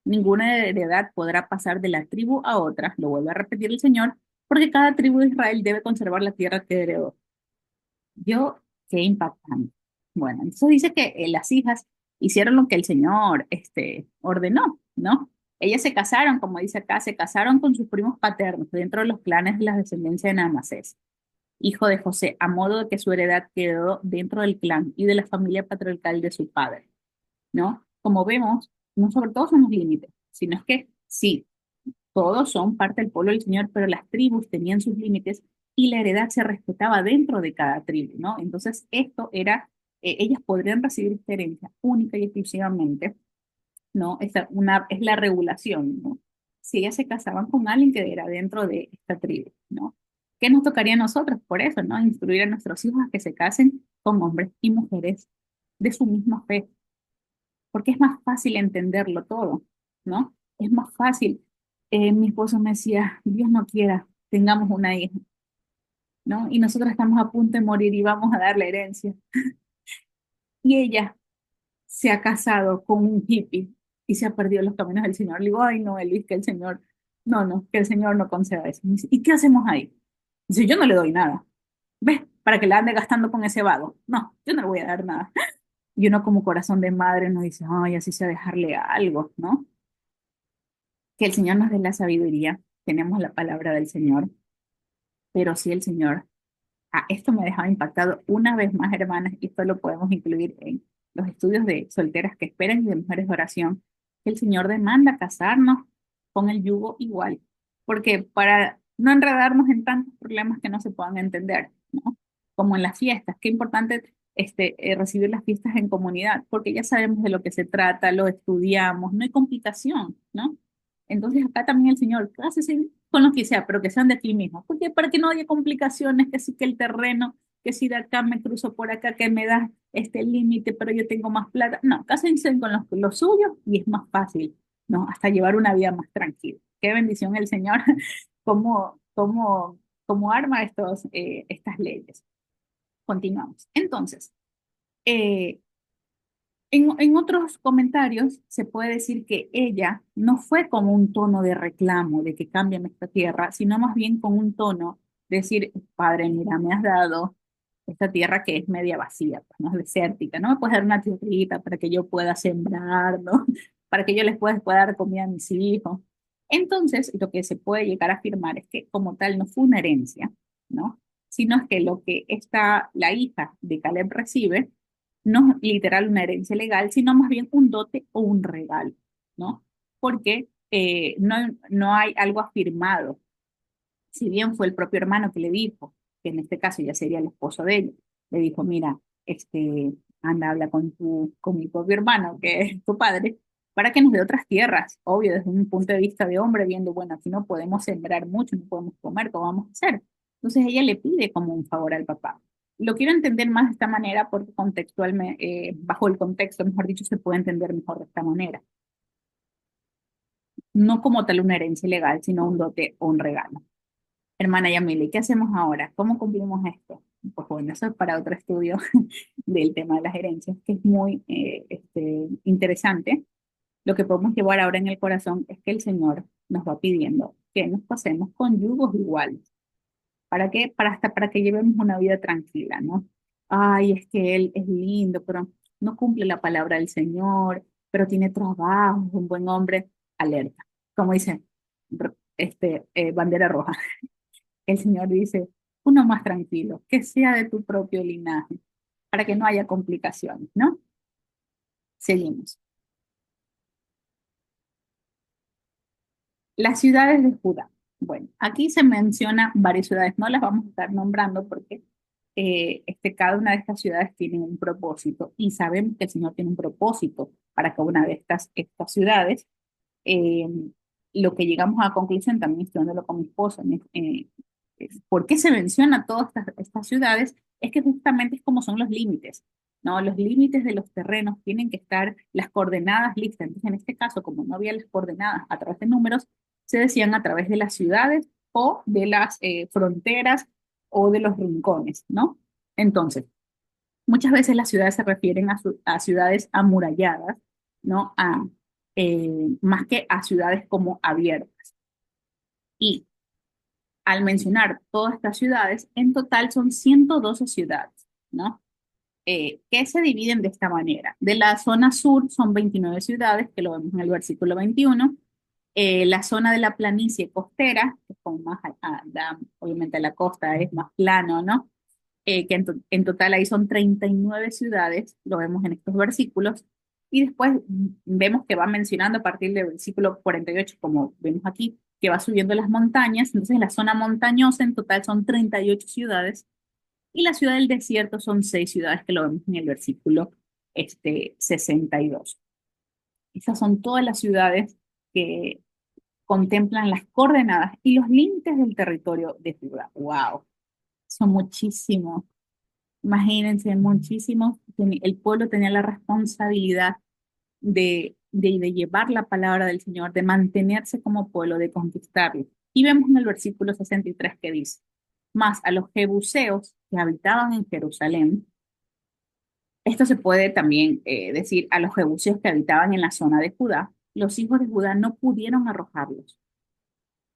Ninguna heredad podrá pasar de la tribu a otra, lo vuelve a repetir el Señor, porque cada tribu de Israel debe conservar la tierra que heredó. Yo, qué impactante. Bueno, entonces dice que las hijas hicieron lo que el Señor ordenó, ¿no? Ellas se casaron, como dice acá, se casaron con sus primos paternos dentro de los clanes de la descendencia de Namasés, hijo de José, a modo de que su heredad quedó dentro del clan y de la familia patriarcal de su padre, ¿no? Como vemos, no sobre todo son los límites, sino es que sí, todos son parte del pueblo del Señor, pero las tribus tenían sus límites y la heredad se respetaba dentro de cada tribu, ¿no? Entonces, ellas podrían recibir esta herencia única y exclusivamente, ¿no? Es la regulación, ¿no? Si ellas se casaban con alguien que era dentro de esta tribu, ¿no? ¿Qué nos tocaría a nosotros? Por eso, ¿no? Instruir a nuestros hijos a que se casen con hombres y mujeres de su misma fe, porque es más fácil entenderlo todo, ¿no? Es más fácil. Mi esposo me decía, Dios no quiera, tengamos una hija, ¿no? Y nosotros estamos a punto de morir y vamos a dar la herencia. Y ella se ha casado con un hippie y se ha perdido los caminos del Señor. Le digo, ay, no, Elvis, que el Señor, no, que el Señor no conceda eso. Me dice, ¿y qué hacemos ahí? Dice, yo no le doy nada. ¿Ves? Para que la ande gastando con ese vago. No, yo no le voy a dar nada. Y uno como corazón de madre nos dice, ay, así sea dejarle algo, ¿no? Que el Señor nos dé la sabiduría. Tenemos la palabra del Señor, pero sí el Señor. Esto me dejaba impactado una vez más, hermanas, y esto lo podemos incluir en los estudios de solteras que esperan y de mujeres de oración, que el Señor demanda casarnos con el yugo igual, porque para no enredarnos en tantos problemas que no se puedan entender, ¿no? Como en las fiestas, qué importante recibir las fiestas en comunidad, porque ya sabemos de lo que se trata, lo estudiamos, no hay complicación, ¿no? Entonces acá también el Señor, cásese con lo que sea, pero que sean de ti mismo, porque para que no haya complicaciones, que sí que el terreno, que si de acá me cruzo por acá, que me da este límite, pero yo tengo más plata. No, cásense con los suyos y es más fácil, ¿no? Hasta llevar una vida más tranquila. Qué bendición el Señor, cómo, cómo, cómo arma estas leyes. Continuamos. Entonces, eh, en otros comentarios se puede decir que ella no fue como un tono de reclamo de que cambien esta tierra, sino más bien con un tono de decir, Padre, mira, me has dado esta tierra que es media vacía, pues, no es desértica, no me puedes dar una tierrita para que yo pueda sembrar, ¿no? Para que yo les pueda dar comida a mis hijos. Entonces, lo que se puede llegar a afirmar es que como tal no fue una herencia, ¿no? sino es que lo que está la hija de Caleb recibe no es literal una herencia legal, sino más bien un dote o un regalo, ¿no? Porque no hay algo afirmado, si bien fue el propio hermano que le dijo, que en este caso ya sería el esposo de ella, le dijo, mira, anda, habla con mi propio hermano, que es tu padre, para que nos dé otras tierras, obvio, desde un punto de vista de hombre, viendo, bueno, aquí no podemos sembrar mucho, no podemos comer, ¿cómo vamos a hacer? Entonces ella le pide como un favor al papá. Lo quiero entender más de esta manera porque contextualmente, bajo el contexto, mejor dicho, se puede entender mejor de esta manera. No como tal una herencia legal, sino un dote o un regalo. Hermana Yamile, ¿qué hacemos ahora? ¿Cómo cumplimos esto? Pues bueno, eso es para otro estudio del tema de las herencias, que es muy interesante. Lo que podemos llevar ahora en el corazón es que el Señor nos va pidiendo que nos pasemos con yugos iguales. ¿Para qué? Para que llevemos una vida tranquila, ¿no? Ay, es que Él es lindo, pero no cumple la palabra del Señor, pero tiene trabajo, es un buen hombre, alerta. Como dice, bandera roja. El Señor dice, uno más tranquilo, que sea de tu propio linaje, para que no haya complicaciones, ¿no? Seguimos. Las ciudades de Judá. Bueno, aquí se menciona varias ciudades, no las vamos a estar nombrando porque cada una de estas ciudades tiene un propósito y sabemos que el Señor tiene un propósito para cada una de estas ciudades. Eh, lo que llegamos a la conclusión, también estudiándolo con mi esposa, por qué se menciona todas estas ciudades, es que justamente es como son los límites, ¿no? Los límites de los terrenos tienen que estar las coordenadas listas. Entonces, en este caso, como no había las coordenadas a través de números, se decían a través de las ciudades o de las fronteras o de los rincones, ¿no? Entonces, muchas veces las ciudades se refieren a ciudades amuralladas, ¿no? Más que a ciudades como abiertas. Y al mencionar todas estas ciudades, en total son 112 ciudades, ¿no? Que se dividen de esta manera. De la zona sur son 29 ciudades, que lo vemos en el versículo 21. La zona de la planicie costera, que es como más, obviamente la costa es más plano, ¿no? En total ahí son 39 ciudades, lo vemos en estos versículos, y después vemos que va mencionando a partir del versículo 48, como vemos aquí, que va subiendo las montañas. Entonces en la zona montañosa en total son 38 ciudades, y la ciudad del desierto son 6 ciudades, que lo vemos en el versículo 62. Esas son todas las ciudades que contemplan las coordenadas y los límites del territorio de Judá. ¡Wow! Son muchísimos. Imagínense, muchísimos, el pueblo tenía la responsabilidad de llevar la palabra del Señor, de mantenerse como pueblo, de conquistarlo. Y vemos en el versículo 63 que dice, más a los jebuseos que habitaban en Jerusalén, esto se puede también decir a los jebuseos que habitaban en la zona de Judá, los hijos de Judá no pudieron arrojarlos.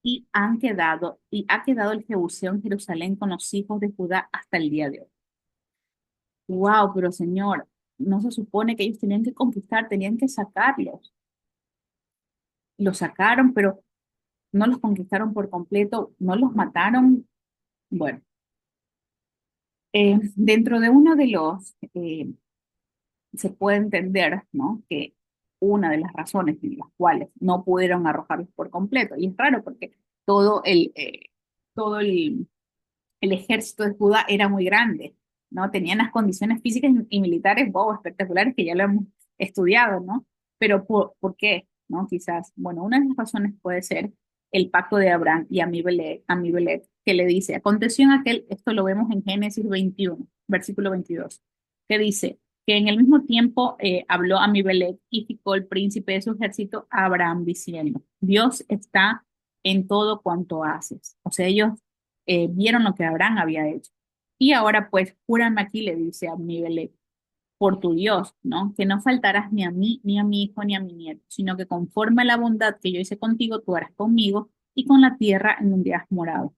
Y ha quedado el jebuseo en Jerusalén con los hijos de Judá hasta el día de hoy. Wow, pero señor, no se supone que ellos tenían que conquistar, tenían que sacarlos. Los sacaron, pero no los conquistaron por completo, no los mataron. Bueno, dentro de uno de se puede entender, ¿no? Que una de las razones en las cuales no pudieron arrojarlos por completo, y es raro porque todo el, eh, todo el ejército de Judá era muy grande, ¿no? Tenían las condiciones físicas y militares, wow, espectaculares que ya lo hemos estudiado, ¿no? Pero ¿por qué? ¿No? Quizás, bueno, una de las razones puede ser el pacto de Abraham y Amibelet, que le dice, aconteció en esto lo vemos en Génesis 21, versículo 22, que dice que en el mismo tiempo habló Amibelet y ficó el príncipe de su ejército a Abraham diciendo, Dios está en todo cuanto haces. O sea, ellos vieron lo que Abraham había hecho. Y ahora pues, júrame aquí, le dice a Abimelech, por tu Dios, ¿no? Que no faltarás ni a mí, ni a mi hijo, ni a mi nieto, sino que conforme a la bondad que yo hice contigo, tú harás conmigo y con la tierra en donde has morado.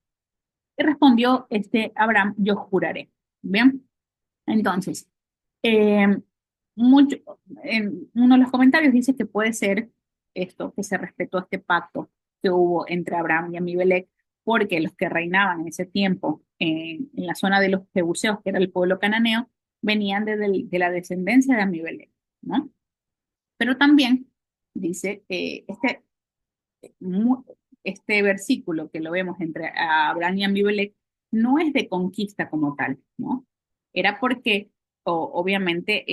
Y respondió Abraham, yo juraré. Bien, entonces, eh, mucho, en uno de los comentarios dice que puede ser esto, que se respetó este pacto que hubo entre Abraham y Abimelech, porque los que reinaban en ese tiempo en la zona de los Jebuseos, que era el pueblo cananeo, venían de la descendencia de Amibelec, ¿no? Pero también dice, mu- este versículo que lo vemos entre Abraham y Ambimelech no es de conquista como tal, ¿no? Era porque, obviamente,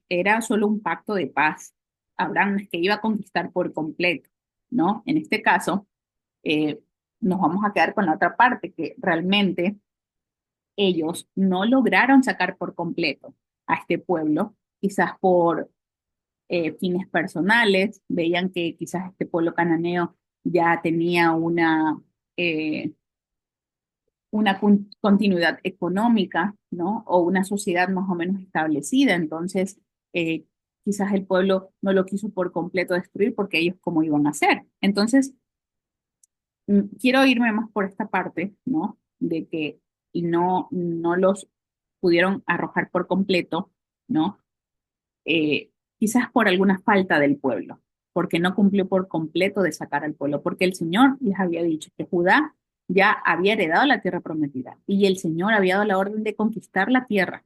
era solo un pacto de paz. Abraham no es que iba a conquistar por completo, ¿no? En este caso, eh, nos vamos a quedar con la otra parte, que realmente ellos no lograron sacar por completo a este pueblo, quizás por fines personales, veían que quizás este pueblo cananeo ya tenía eh, una continuidad económica, ¿no? O una sociedad más o menos establecida. Entonces, eh, quizás el pueblo no lo quiso por completo destruir porque ellos cómo iban a hacer. Entonces, quiero irme más por esta parte, ¿no? De que no los pudieron arrojar por completo, ¿no? Quizás por alguna falta del pueblo, porque no cumplió por completo de sacar al pueblo, porque el Señor les había dicho que Judá ya había heredado la tierra prometida y el Señor había dado la orden de conquistar la tierra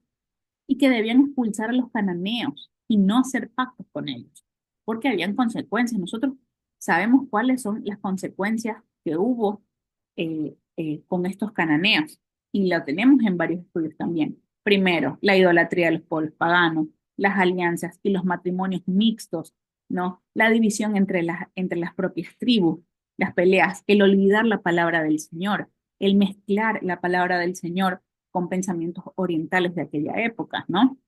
y que debían expulsar a los cananeos y no hacer pactos con ellos, porque habían consecuencias. Nosotros sabemos cuáles son las consecuencias que hubo con estos cananeos y la tenemos en varios estudios también. Primero, la idolatría de los pueblos paganos, las alianzas y los matrimonios mixtos, ¿no? La división entre las propias tribus, las peleas, el olvidar la palabra del Señor, el mezclar la palabra del Señor con pensamientos orientales de aquella época, ¿no?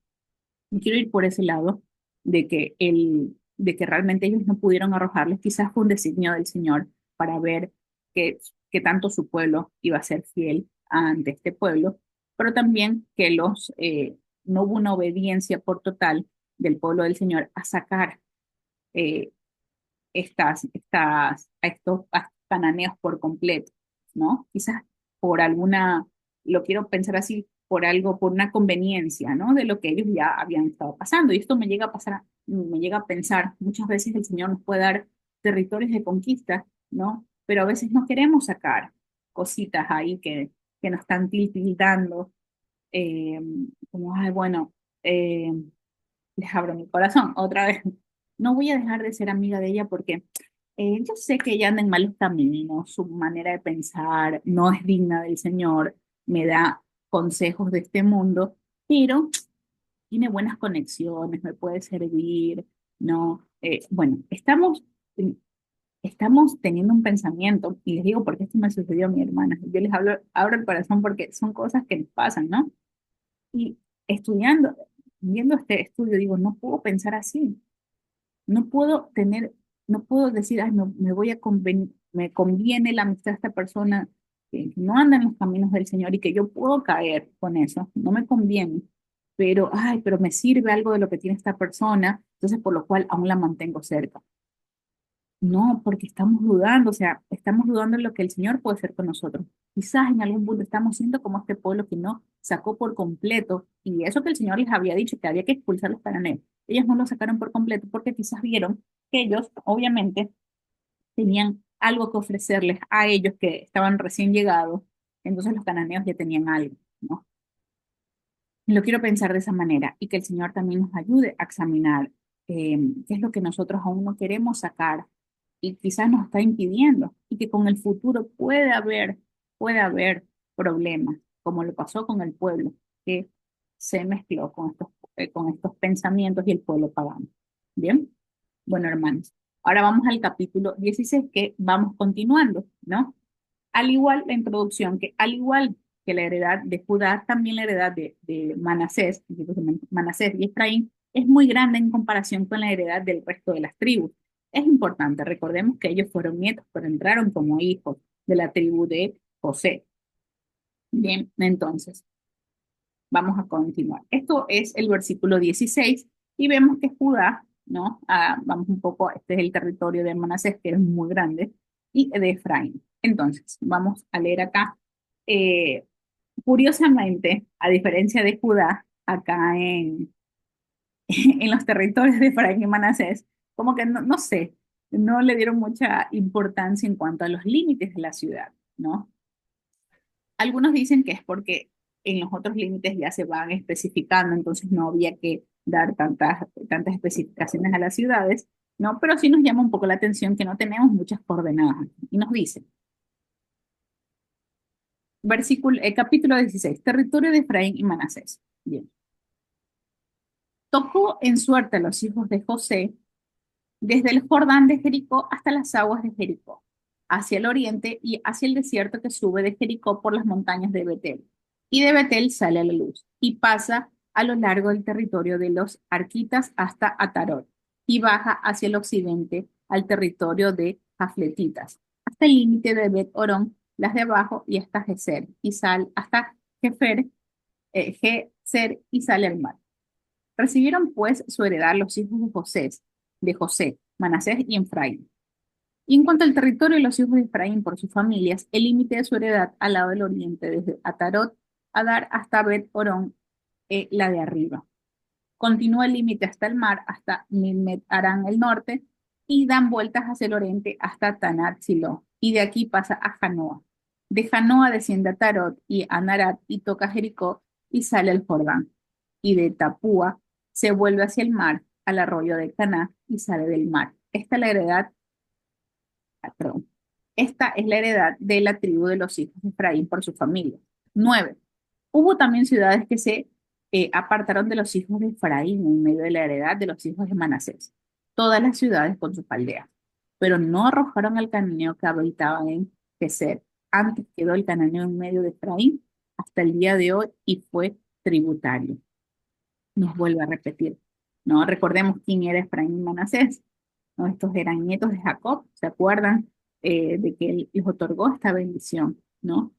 Y quiero ir por ese lado de que realmente ellos no pudieron arrojarles, quizás fue un designio del Señor para ver que tanto su pueblo iba a ser fiel ante este pueblo, pero también que no hubo una obediencia por total del pueblo del Señor a sacar eh, a estos cananeos por completo, ¿no? Quizás por alguna, lo quiero pensar así, por algo, por una conveniencia, ¿no? De lo que ellos ya habían estado pasando. Y esto me llega a pasar, me llega a pensar, muchas veces el Señor nos puede dar territorios de conquista, ¿no? Pero a veces no queremos sacar cositas ahí que nos están tildando, eh, como, ay, bueno, eh, les abro mi corazón otra vez. No voy a dejar de ser amiga de ella porque yo sé que ella anda en malos caminos, su manera de pensar no es digna del Señor, me da consejos de este mundo, pero tiene buenas conexiones, me puede servir, ¿no? Bueno, estamos teniendo un pensamiento, y les digo porque esto me sucedió a mi hermana, yo les hablo, abro el corazón porque son cosas que nos pasan, ¿no? Y estudiando, viendo este estudio, digo, no puedo pensar así, no puedo tener, no puedo decir, ay, no, me conviene la amistad de esta persona que no anda en los caminos del Señor y que yo puedo caer con eso, no me conviene, pero, ay, pero me sirve algo de lo que tiene esta persona, entonces por lo cual aún la mantengo cerca. No, porque estamos dudando, o sea, estamos dudando en lo que el Señor puede hacer con nosotros. Quizás en algún punto estamos siendo como este pueblo que no sacó por completo, y eso que el Señor les había dicho que había que expulsar los cananeos. Ellos no lo sacaron por completo porque quizás vieron que ellos, obviamente, tenían algo que ofrecerles a ellos que estaban recién llegados, entonces los cananeos ya tenían algo, ¿no? Lo quiero pensar de esa manera y que el Señor también nos ayude a examinar qué es lo que nosotros aún no queremos sacar y quizás nos está impidiendo y que con el futuro puede haber problemas, como lo pasó con el pueblo, que se mezcló con estos pensamientos y el pueblo pagano. Bien, bueno, hermanos, ahora vamos al capítulo 16 que vamos continuando, ¿no? Al igual la introducción, que al igual que la heredad de Judá, también la heredad de Manasés y Efraín es muy grande en comparación con la heredad del resto de las tribus. Es importante, recordemos que ellos fueron nietos, pero entraron como hijos de la tribu de José. Bien, entonces, vamos a continuar. Esto es el versículo 16 y vemos que Judá, ¿no? Vamos un poco, este es el territorio de Manasés, que es muy grande, y de Efraín. Entonces, vamos a leer acá. Eh, Curiosamente, a diferencia de Judá, acá en los territorios de Efraín y Manasés, como que no sé, no le dieron mucha importancia en cuanto a los límites de la ciudad, ¿no? Algunos dicen que es porque en los otros límites ya se van especificando, entonces no había que dar tantas especificaciones a las ciudades, ¿no? Pero sí nos llama un poco la atención que no tenemos muchas coordenadas. Y nos dice, capítulo 16, territorio de Efraín y Manasés. Bien. Tocó en suerte a los hijos de José desde el Jordán de Jericó hasta las aguas de Jericó, hacia el oriente y hacia el desierto que sube de Jericó por las montañas de Betel. Y de Betel sale a la luz y pasa a lo largo del territorio de los Arquitas hasta Atarot y baja hacia el occidente al territorio de Jafletitas, hasta el límite de Bet Orón, las de abajo, y hasta Geser, y sal hasta Jefer, Geser, y sale al mar. Recibieron pues su heredad los hijos de José, Manasés y Efraín. Y en cuanto al territorio de los hijos de Efraín por sus familias, el límite de su heredad al lado del oriente, desde Atarot, Adar hasta Bet Orón, la de arriba. Continúa el límite hasta el mar, hasta Milmet Arán el norte, y dan vueltas hacia el oriente hasta Tanat Silo, y de aquí pasa a Janoa. De Janoa desciende a Tarot y a Narat y toca Jericó y sale al Jordán. Y de Tapúa se vuelve hacia el mar, al arroyo de Caná y sale del mar. Perdón, esta es la heredad de la tribu de los hijos de Efraín por su familia. 9. Hubo también ciudades que se apartaron de los hijos de Efraín en medio de la heredad de los hijos de Manasés, todas las ciudades con sus aldeas, pero no arrojaron al cananeo que habitaba en Geser. Antes quedó el cananeo en medio de Efraín hasta el día de hoy y fue tributario. Nos vuelve a repetir. No recordemos quién era Efraín y Manasés. ¿No? Estos eran nietos de Jacob, ¿se acuerdan de que él les otorgó esta bendición? ¿No?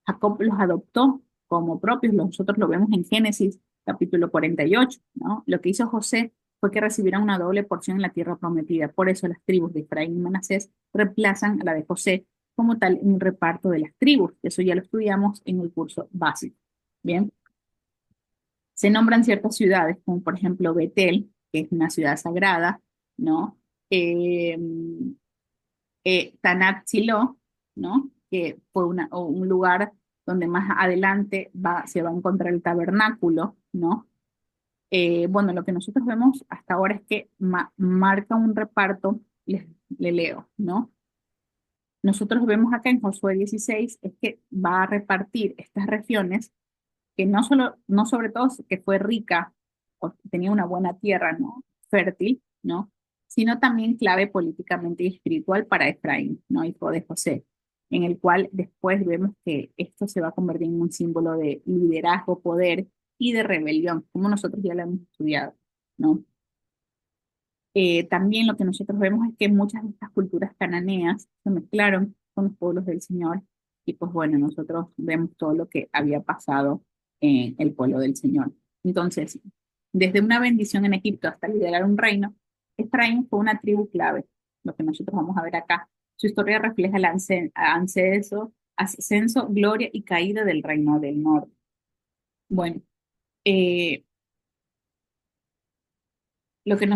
Jacob los adoptó como propios, nosotros lo vemos en Génesis capítulo 48, ¿no? Lo que hizo José fue que recibieran una doble porción en la tierra prometida. Por eso las tribus de Efraín y Manasés reemplazan a la de José como tal en el reparto de las tribus. Eso ya lo estudiamos en el curso básico. Bien, se nombran ciertas ciudades, como por ejemplo Betel, que es una ciudad sagrada, ¿no? Eh, Tanat Silo, ¿no? Que fue o un lugar donde más adelante se va a encontrar el tabernáculo, ¿no? Bueno, lo que nosotros vemos hasta ahora es que marca un reparto, le leo, ¿no? Nosotros vemos acá en Josué 16 es que va a repartir estas regiones que no sobre todo que fue rica o tenía una buena tierra, ¿no? Fértil, ¿no? Sino también clave políticamente y espiritual para Efraín, ¿no? Hijo de José, en el cual después vemos que esto se va a convertir en un símbolo de liderazgo, poder y de rebelión, como nosotros ya lo hemos estudiado, ¿no? También lo que nosotros vemos es que muchas de estas culturas cananeas se mezclaron con los pueblos del Señor y pues bueno, nosotros vemos todo lo que había pasado en el pueblo del Señor. Entonces, desde una bendición en Egipto hasta liderar un reino, Efraín fue una tribu clave, lo que nosotros vamos a ver acá. Su historia refleja el ascenso, gloria y caída del reino del norte. Bueno, eh, lo que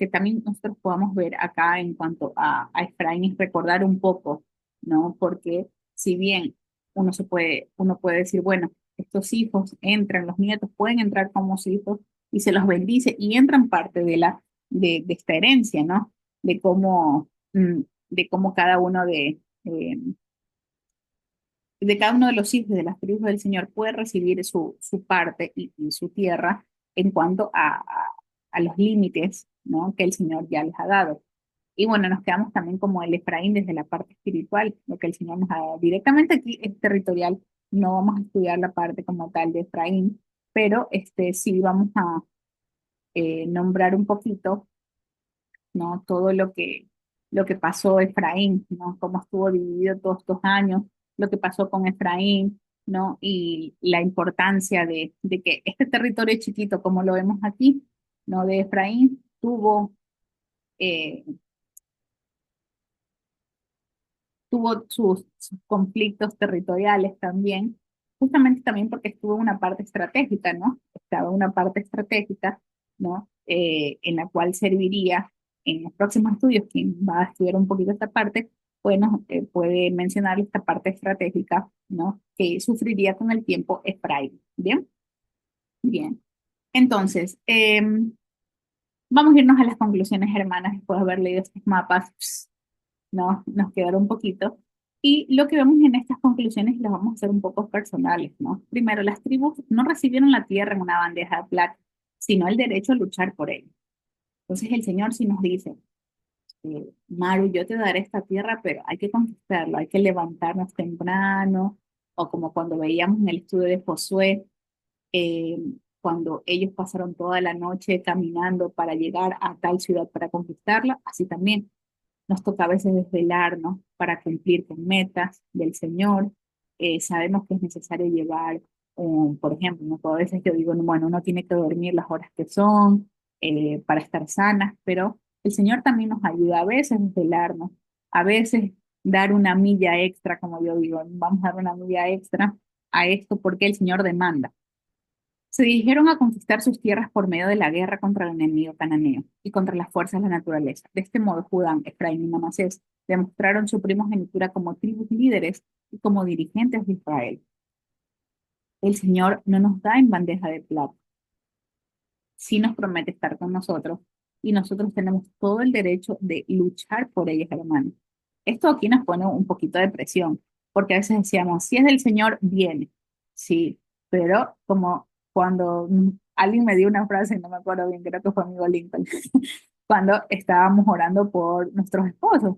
también nosotros podamos ver acá en cuanto a Efraín es recordar un poco, ¿no? Porque si bien uno puede decir, bueno, estos hijos entran, los nietos pueden entrar como hijos y se los bendice y entran parte de esta herencia, ¿no? De cómo, de cómo de cada uno de los hijos de las tribus del Señor puede recibir su parte y su tierra en cuanto a los límites, ¿no? Que el Señor ya les ha dado. Y bueno, nos quedamos también como el Efraín desde la parte espiritual, lo que el Señor nos ha dado. Directamente aquí es territorial, no vamos a estudiar la parte como tal de Efraín, pero sí vamos a nombrar un poquito, ¿no? Todo lo que pasó Efraín, ¿no? Cómo estuvo dividido todos estos años, lo que pasó con Efraín, ¿no? Y la importancia de que este territorio chiquito, como lo vemos aquí, ¿no? De Efraín, eh, tuvo sus conflictos territoriales también, justamente también porque estuvo en una parte estratégica, ¿no? Estaba en una parte estratégica, ¿no? En la cual serviría en los próximos estudios, quien va a estudiar un poquito esta parte, puede mencionar esta parte estratégica, ¿no? Que sufriría con el tiempo Efraín. Bien, bien. Entonces, vamos a irnos a las conclusiones, hermanas, después de haber leído estos mapas, ¿no? Nos quedaron un poquito. Y lo que vemos en estas conclusiones las vamos a hacer un poco personales, ¿no? Primero, las tribus no recibieron la tierra en una bandeja de plata, sino el derecho a luchar por ella. Entonces el Señor sí nos dice, Maru, yo te daré esta tierra, pero hay que conquistarla, hay que levantarnos temprano, o como cuando veíamos en el estudio de Josué, eh, cuando ellos pasaron toda la noche caminando para llegar a tal ciudad para conquistarla, así también nos toca a veces desvelarnos para cumplir con metas del Señor. Sabemos que es necesario llevar, por ejemplo, ¿no? A veces yo digo, no, bueno, uno tiene que dormir las horas que son para estar sanas, pero el Señor también nos ayuda a veces desvelarnos, a veces dar una milla extra, como yo digo, vamos a dar una milla extra a esto porque el Señor demanda. Se dirigieron a conquistar sus tierras por medio de la guerra contra el enemigo cananeo y contra las fuerzas de la naturaleza. De este modo, Judá, Efraín y Manasés demostraron su primogenitura como tribus líderes y como dirigentes de Israel. El Señor no nos da en bandeja de plata, sí nos promete estar con nosotros y nosotros tenemos todo el derecho de luchar por ellas, hermanos. Esto aquí nos pone un poquito de presión, porque a veces decíamos, si es del Señor, viene. Sí, pero como cuando alguien me dio una frase, no me acuerdo bien, creo que fue amigo Lincoln, cuando estábamos orando por nuestros esposos.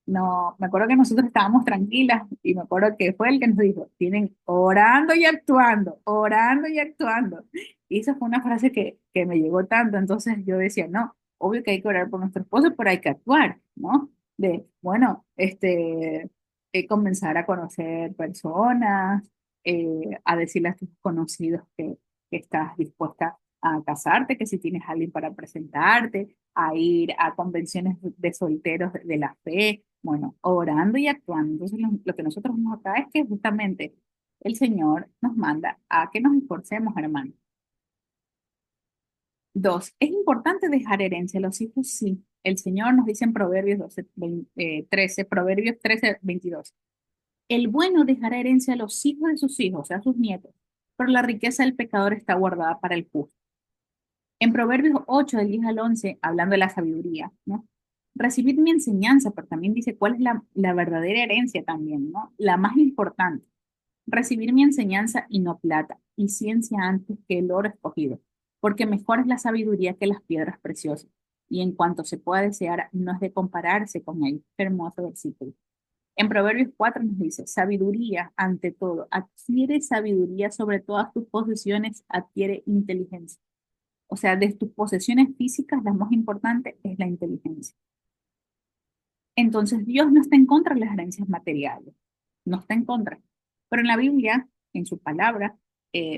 No, me acuerdo que nosotros estábamos tranquilas y me acuerdo que fue el que nos dijo, tienen orando y actuando, orando y actuando. Y esa fue una frase que me llegó tanto, entonces yo decía, no, obvio que hay que orar por nuestro esposo, pero hay que actuar, ¿no? De, bueno, comenzar a conocer personas, a decirle a tus conocidos que estás dispuesta a casarte, que si tienes a alguien para presentarte, a ir a convenciones de solteros de la fe, bueno, orando y actuando. Entonces, lo que nosotros vemos acá es que justamente el Señor nos manda a que nos esforcemos, hermano. Dos, es importante dejar herencia a los hijos, sí. El Señor nos dice en Proverbios 12, 13, Proverbios 13, 22. El bueno dejará herencia a los hijos de sus hijos, a sus nietos, pero la riqueza del pecador está guardada para el justo. En Proverbios 8, del 10 al 11, hablando de la sabiduría, ¿no? Recibid mi enseñanza, pero también dice cuál es la verdadera herencia también, ¿no? La más importante. Recibir mi enseñanza y no plata, y ciencia antes que el oro escogido, porque mejor es la sabiduría que las piedras preciosas, y en cuanto se pueda desear, no es de compararse con él. Qué hermoso versículo. En Proverbios 4 nos dice, sabiduría ante todo, adquiere sabiduría sobre todas tus posesiones, adquiere inteligencia. O sea, de tus posesiones físicas, la más importante es la inteligencia. Entonces, Dios no está en contra de las herencias materiales, no está en contra. Pero en la Biblia, en su palabra,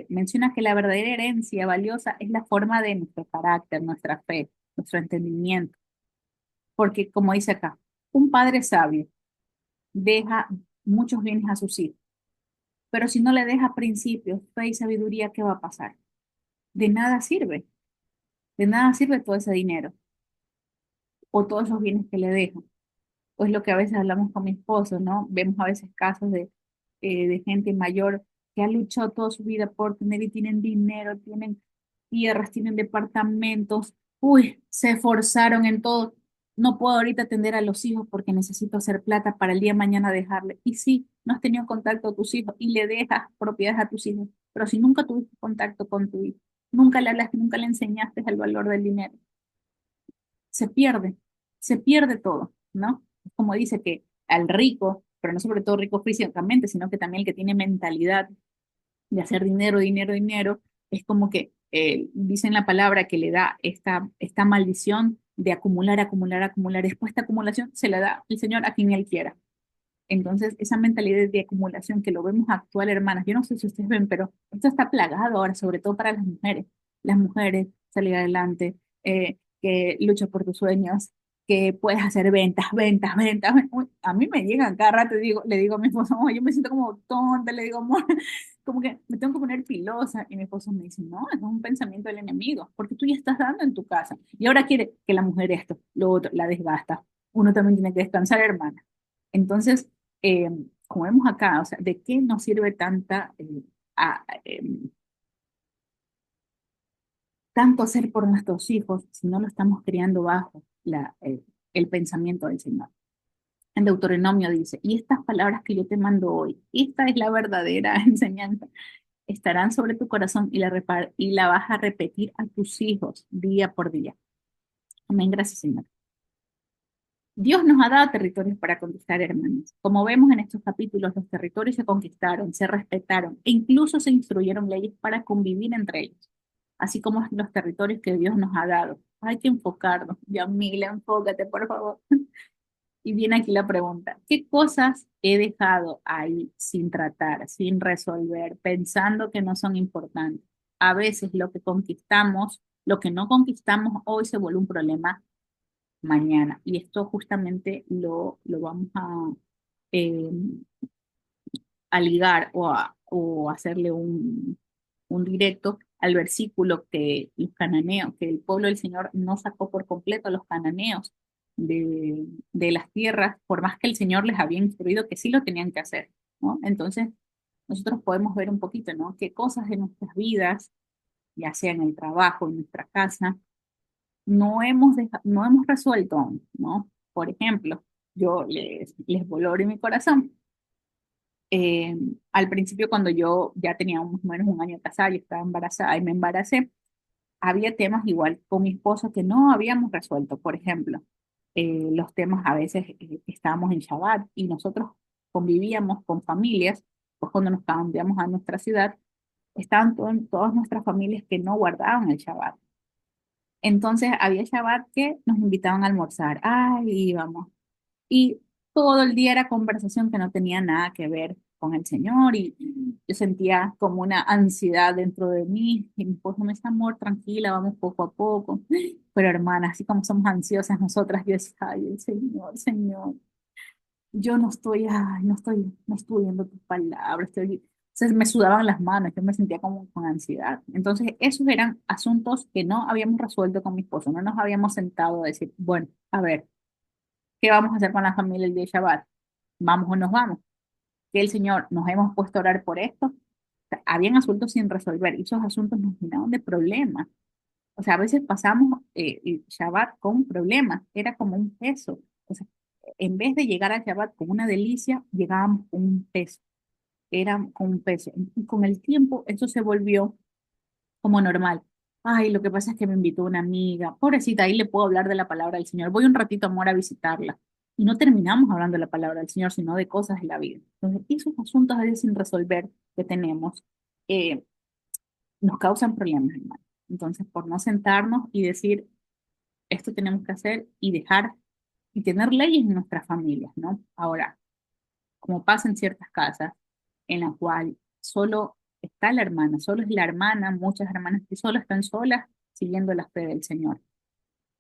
menciona que la verdadera herencia valiosa es la forma de nuestro carácter, nuestra fe, nuestro entendimiento. Porque, como dice acá, un padre sabio deja muchos bienes a sus hijos, pero si no le deja principios, fe y sabiduría, ¿qué va a pasar? De nada sirve todo ese dinero o todos esos bienes que le dejan. Pues lo que a veces hablamos con mi esposo, ¿no? Vemos a veces casos de gente mayor que ha luchado toda su vida por tener y tienen dinero, tienen tierras, tienen departamentos. Uy, se esforzaron en todo. No puedo ahorita atender a los hijos porque necesito hacer plata para el día de mañana dejarle. Y sí, no has tenido contacto con tus hijos y le dejas propiedades a tus hijos, pero si nunca tuviste contacto con tu hijo, nunca le hablaste, nunca le enseñaste el valor del dinero, se pierde, se pierde todo, ¿no? Es como dice que al rico, pero no sobre todo rico físicamente, sino que también el que tiene mentalidad de hacer dinero, dinero, dinero, es como que dicen la palabra que le da esta maldición de acumular, acumular, acumular. Después esta acumulación se la da el Señor a quien Él quiera. Entonces, esa mentalidad de acumulación que lo vemos actual, hermanas, yo no sé si ustedes ven, pero esto está plagado ahora, sobre todo para las mujeres. Las mujeres, salir adelante, que luchas por tus sueños, que puedes hacer ventas, ventas, ventas. Uy, a mí me llegan cada rato, le digo a mi esposo, "Oye, yo me siento como tonta, le digo, amor, como que me tengo que poner pilosa". Y mi esposo me dice, no, es un pensamiento del enemigo, porque tú ya estás dando en tu casa. Y ahora quiere que la mujer esto, lo otro, la desgasta. Uno también tiene que descansar, hermana. Entonces, eh, como vemos acá, o sea, ¿de qué nos sirve a- em, tanto hacer por nuestros hijos si no lo estamos criando bajo el pensamiento del Señor? En Deuteronomio dice, y estas palabras que yo te mando hoy, esta es la verdadera enseñanza, estarán sobre tu corazón y la vas a repetir a tus hijos día por día. Amén, gracias, Señor. Dios nos ha dado territorios para conquistar, hermanos. Como vemos en estos capítulos, los territorios se conquistaron, se respetaron e incluso se instruyeron leyes para convivir entre ellos, así como los territorios que Dios nos ha dado. Hay que enfocarnos. Yamila, enfócate, por favor. Y viene aquí la pregunta, ¿qué cosas he dejado ahí sin tratar, sin resolver, pensando que no son importantes? A veces lo que conquistamos, lo que no conquistamos hoy se vuelve un problema mañana. Y esto justamente lo vamos eh, a ligar o hacerle un directo al versículo que los cananeos, que el pueblo del Señor no sacó por completo a los cananeos de las tierras, por más que el Señor les había instruido que sí lo tenían que hacer, ¿no? Entonces, nosotros podemos ver un poquito, ¿no? Qué cosas de nuestras vidas, ya sea en el trabajo, en nuestra casa, no hemos resuelto aún, ¿no? Por ejemplo, les valoro en mi corazón. Eh, Al principio, cuando yo ya tenía más o menos un año casada, yo estaba embarazada y me embaracé, había temas igual con mi esposo que no habíamos resuelto. Por ejemplo, los temas a veces estábamos en Shabbat y nosotros convivíamos con familias, pues cuando nos cambiamos a nuestra ciudad, estaban todas nuestras familias que no guardaban el Shabbat. Entonces había Shabbat que nos invitaban a almorzar. Ay, íbamos. Y todo el día era conversación que no tenía nada que ver con el Señor y yo sentía como una ansiedad dentro de mí y mi esposo me decía, amor, tranquila, vamos poco a poco. Pero hermana, así como somos ansiosas nosotras, yo decía, ay, el Señor, Señor, yo no estoy, ay, no estoy viendo tus palabras, Entonces me sudaban las manos, yo me sentía como con ansiedad. Entonces esos eran asuntos que no habíamos resuelto con mi esposo, no nos habíamos sentado a decir, bueno, a ver, ¿qué vamos a hacer con la familia el día de Shabbat? ¿Vamos o nos vamos? Que el Señor nos hemos puesto a orar por esto. O sea, habían asuntos sin resolver y esos asuntos nos llenaban de problemas. O sea, a veces pasamos el Shabbat con problemas, era como un peso. O sea, en vez de llegar al Shabbat con una delicia, llegábamos con un peso, era con un peso. Y con el tiempo eso se volvió como normal. Ay, lo que pasa es que me invitó una amiga, pobrecita, ahí le puedo hablar de la palabra del Señor. Voy un ratito, amor, a visitarla. Y no terminamos hablando de la palabra del Señor, sino de cosas de la vida. Entonces, esos asuntos a veces sin resolver que tenemos eh, nos causan problemas, hermano. Entonces, por no sentarnos y decir, esto tenemos que hacer y dejar y tener leyes en nuestras familias, ¿no? Ahora, como pasa en ciertas casas, en la cual solo está la hermana, solo es la hermana, muchas hermanas que solo están solas siguiendo la fe del Señor.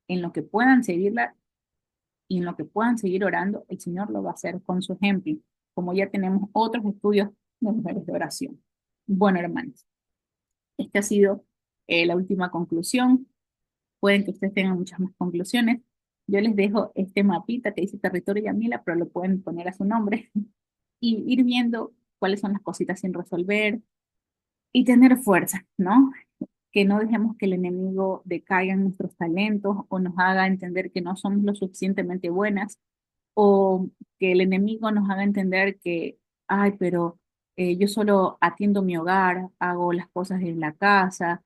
En lo que puedan seguirla y en lo que puedan seguir orando, el Señor lo va a hacer con su ejemplo, como ya tenemos otros estudios de mujeres de oración. Bueno, hermanos, esta ha sido la última conclusión. Pueden que ustedes tengan muchas más conclusiones. Yo les dejo este mapita que dice Territorio Yamila, pero lo pueden poner a su nombre y ir viendo cuáles son las cositas sin resolver y tener fuerza, ¿no? Que no dejemos que el enemigo decaiga en nuestros talentos o nos haga entender que no somos lo suficientemente buenas o que el enemigo nos haga entender que, ay, pero yo solo atiendo mi hogar, hago las cosas en la casa,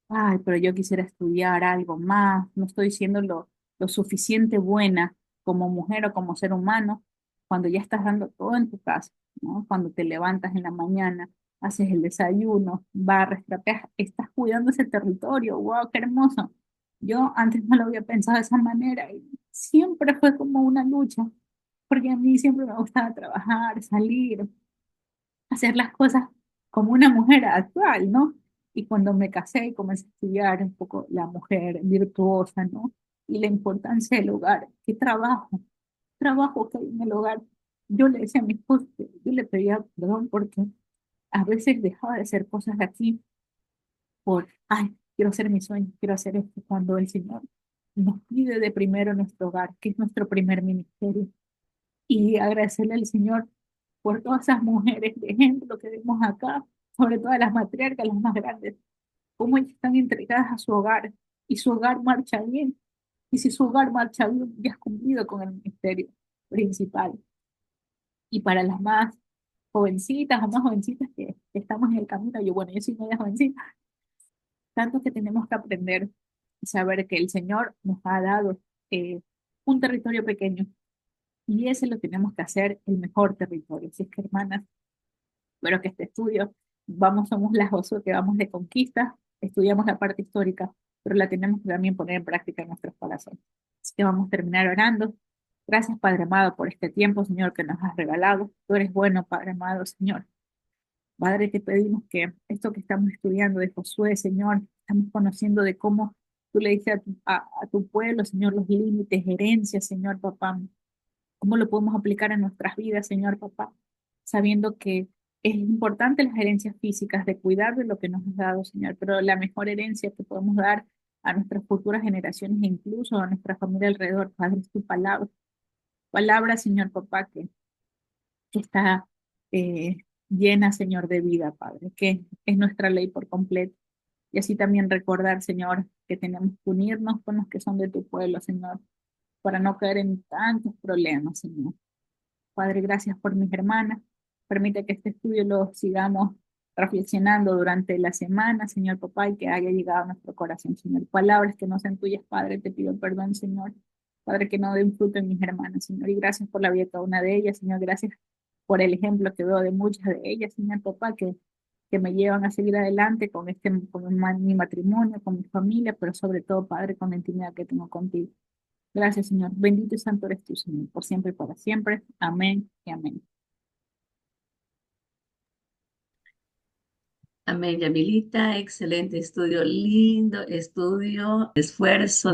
ay, pero yo quisiera estudiar algo más, no estoy siendo lo suficiente buena como mujer o como ser humano cuando ya estás dando todo en tu casa, ¿no? Cuando te levantas en la mañana, haces el desayuno, barres, trapeas, estás cuidando ese territorio, wow, qué hermoso. Yo antes no lo había pensado de esa manera y siempre fue como una lucha, porque a mí siempre me gustaba trabajar, salir, hacer las cosas como una mujer actual, ¿no? Y cuando me casé y comencé a estudiar un poco la mujer virtuosa, ¿no? Y la importancia del hogar, qué trabajo que hay en el hogar. Yo le decía a mi esposo, yo le pedía perdón porque a veces dejaba de hacer cosas de aquí por, ay, quiero hacer mi sueño, quiero hacer esto, cuando el Señor nos pide de primero nuestro hogar, que es nuestro primer ministerio. y agradecerle al Señor por todas esas mujeres de ejemplo que vemos acá, sobre todo las matriarcas, las más grandes, cómo ellas están entregadas a su hogar y su hogar marcha bien. Y si su hogar marcha bien, ya has cumplido con el ministerio principal. Y para las más jovencitas o más jovencitas que estamos en el camino, yo, bueno, yo soy media jovencita, tanto que tenemos que aprender y saber que el Señor nos ha dado un territorio pequeño y ese lo tenemos que hacer el mejor territorio. Así es que, hermanas, espero que este estudio, vamos, somos las oso que vamos de conquista, estudiamos la parte histórica, pero la tenemos que también poner en práctica en nuestros corazones. Así que vamos a terminar orando. Gracias, Padre amado, por este tiempo, Señor, que nos has regalado. Tú eres bueno, Padre amado, Señor. Padre, te pedimos que esto que estamos estudiando de Josué, Señor, estamos conociendo de cómo tú le dices a tu pueblo, Señor, los límites, herencias, Señor, papá, cómo lo podemos aplicar en nuestras vidas, Señor, papá, sabiendo que es importante las herencias físicas, de cuidar de lo que nos has dado, Señor, pero la mejor herencia que podemos dar a nuestras futuras generaciones e incluso a nuestra familia alrededor, Padre, es tu palabra. Palabra, Señor, papá, que está eh, llena, Señor, de vida, Padre, que es nuestra ley por completo. Y así también recordar, Señor, que tenemos que unirnos con los que son de tu pueblo, Señor, para no caer en tantos problemas, Señor. Padre, gracias por mis hermanas. Permite que este estudio lo sigamos reflexionando durante la semana, Señor papá, y que haya llegado a nuestro corazón, Señor. Palabras que no sean tuyas, Padre, te pido perdón, Señor. Padre, que no den fruto en mis hermanas, Señor. Y gracias por la vida de cada una de ellas, Señor. Gracias por el ejemplo que veo de muchas de ellas, Señor papá, que me llevan a seguir adelante con mi matrimonio, con mi familia, pero sobre todo, Padre, con la intimidad que tengo contigo. Gracias, Señor. Bendito y santo eres tú, Señor, por siempre y para siempre. Amén y amén. Amén, Yamilita, excelente estudio, lindo estudio, esfuerzo.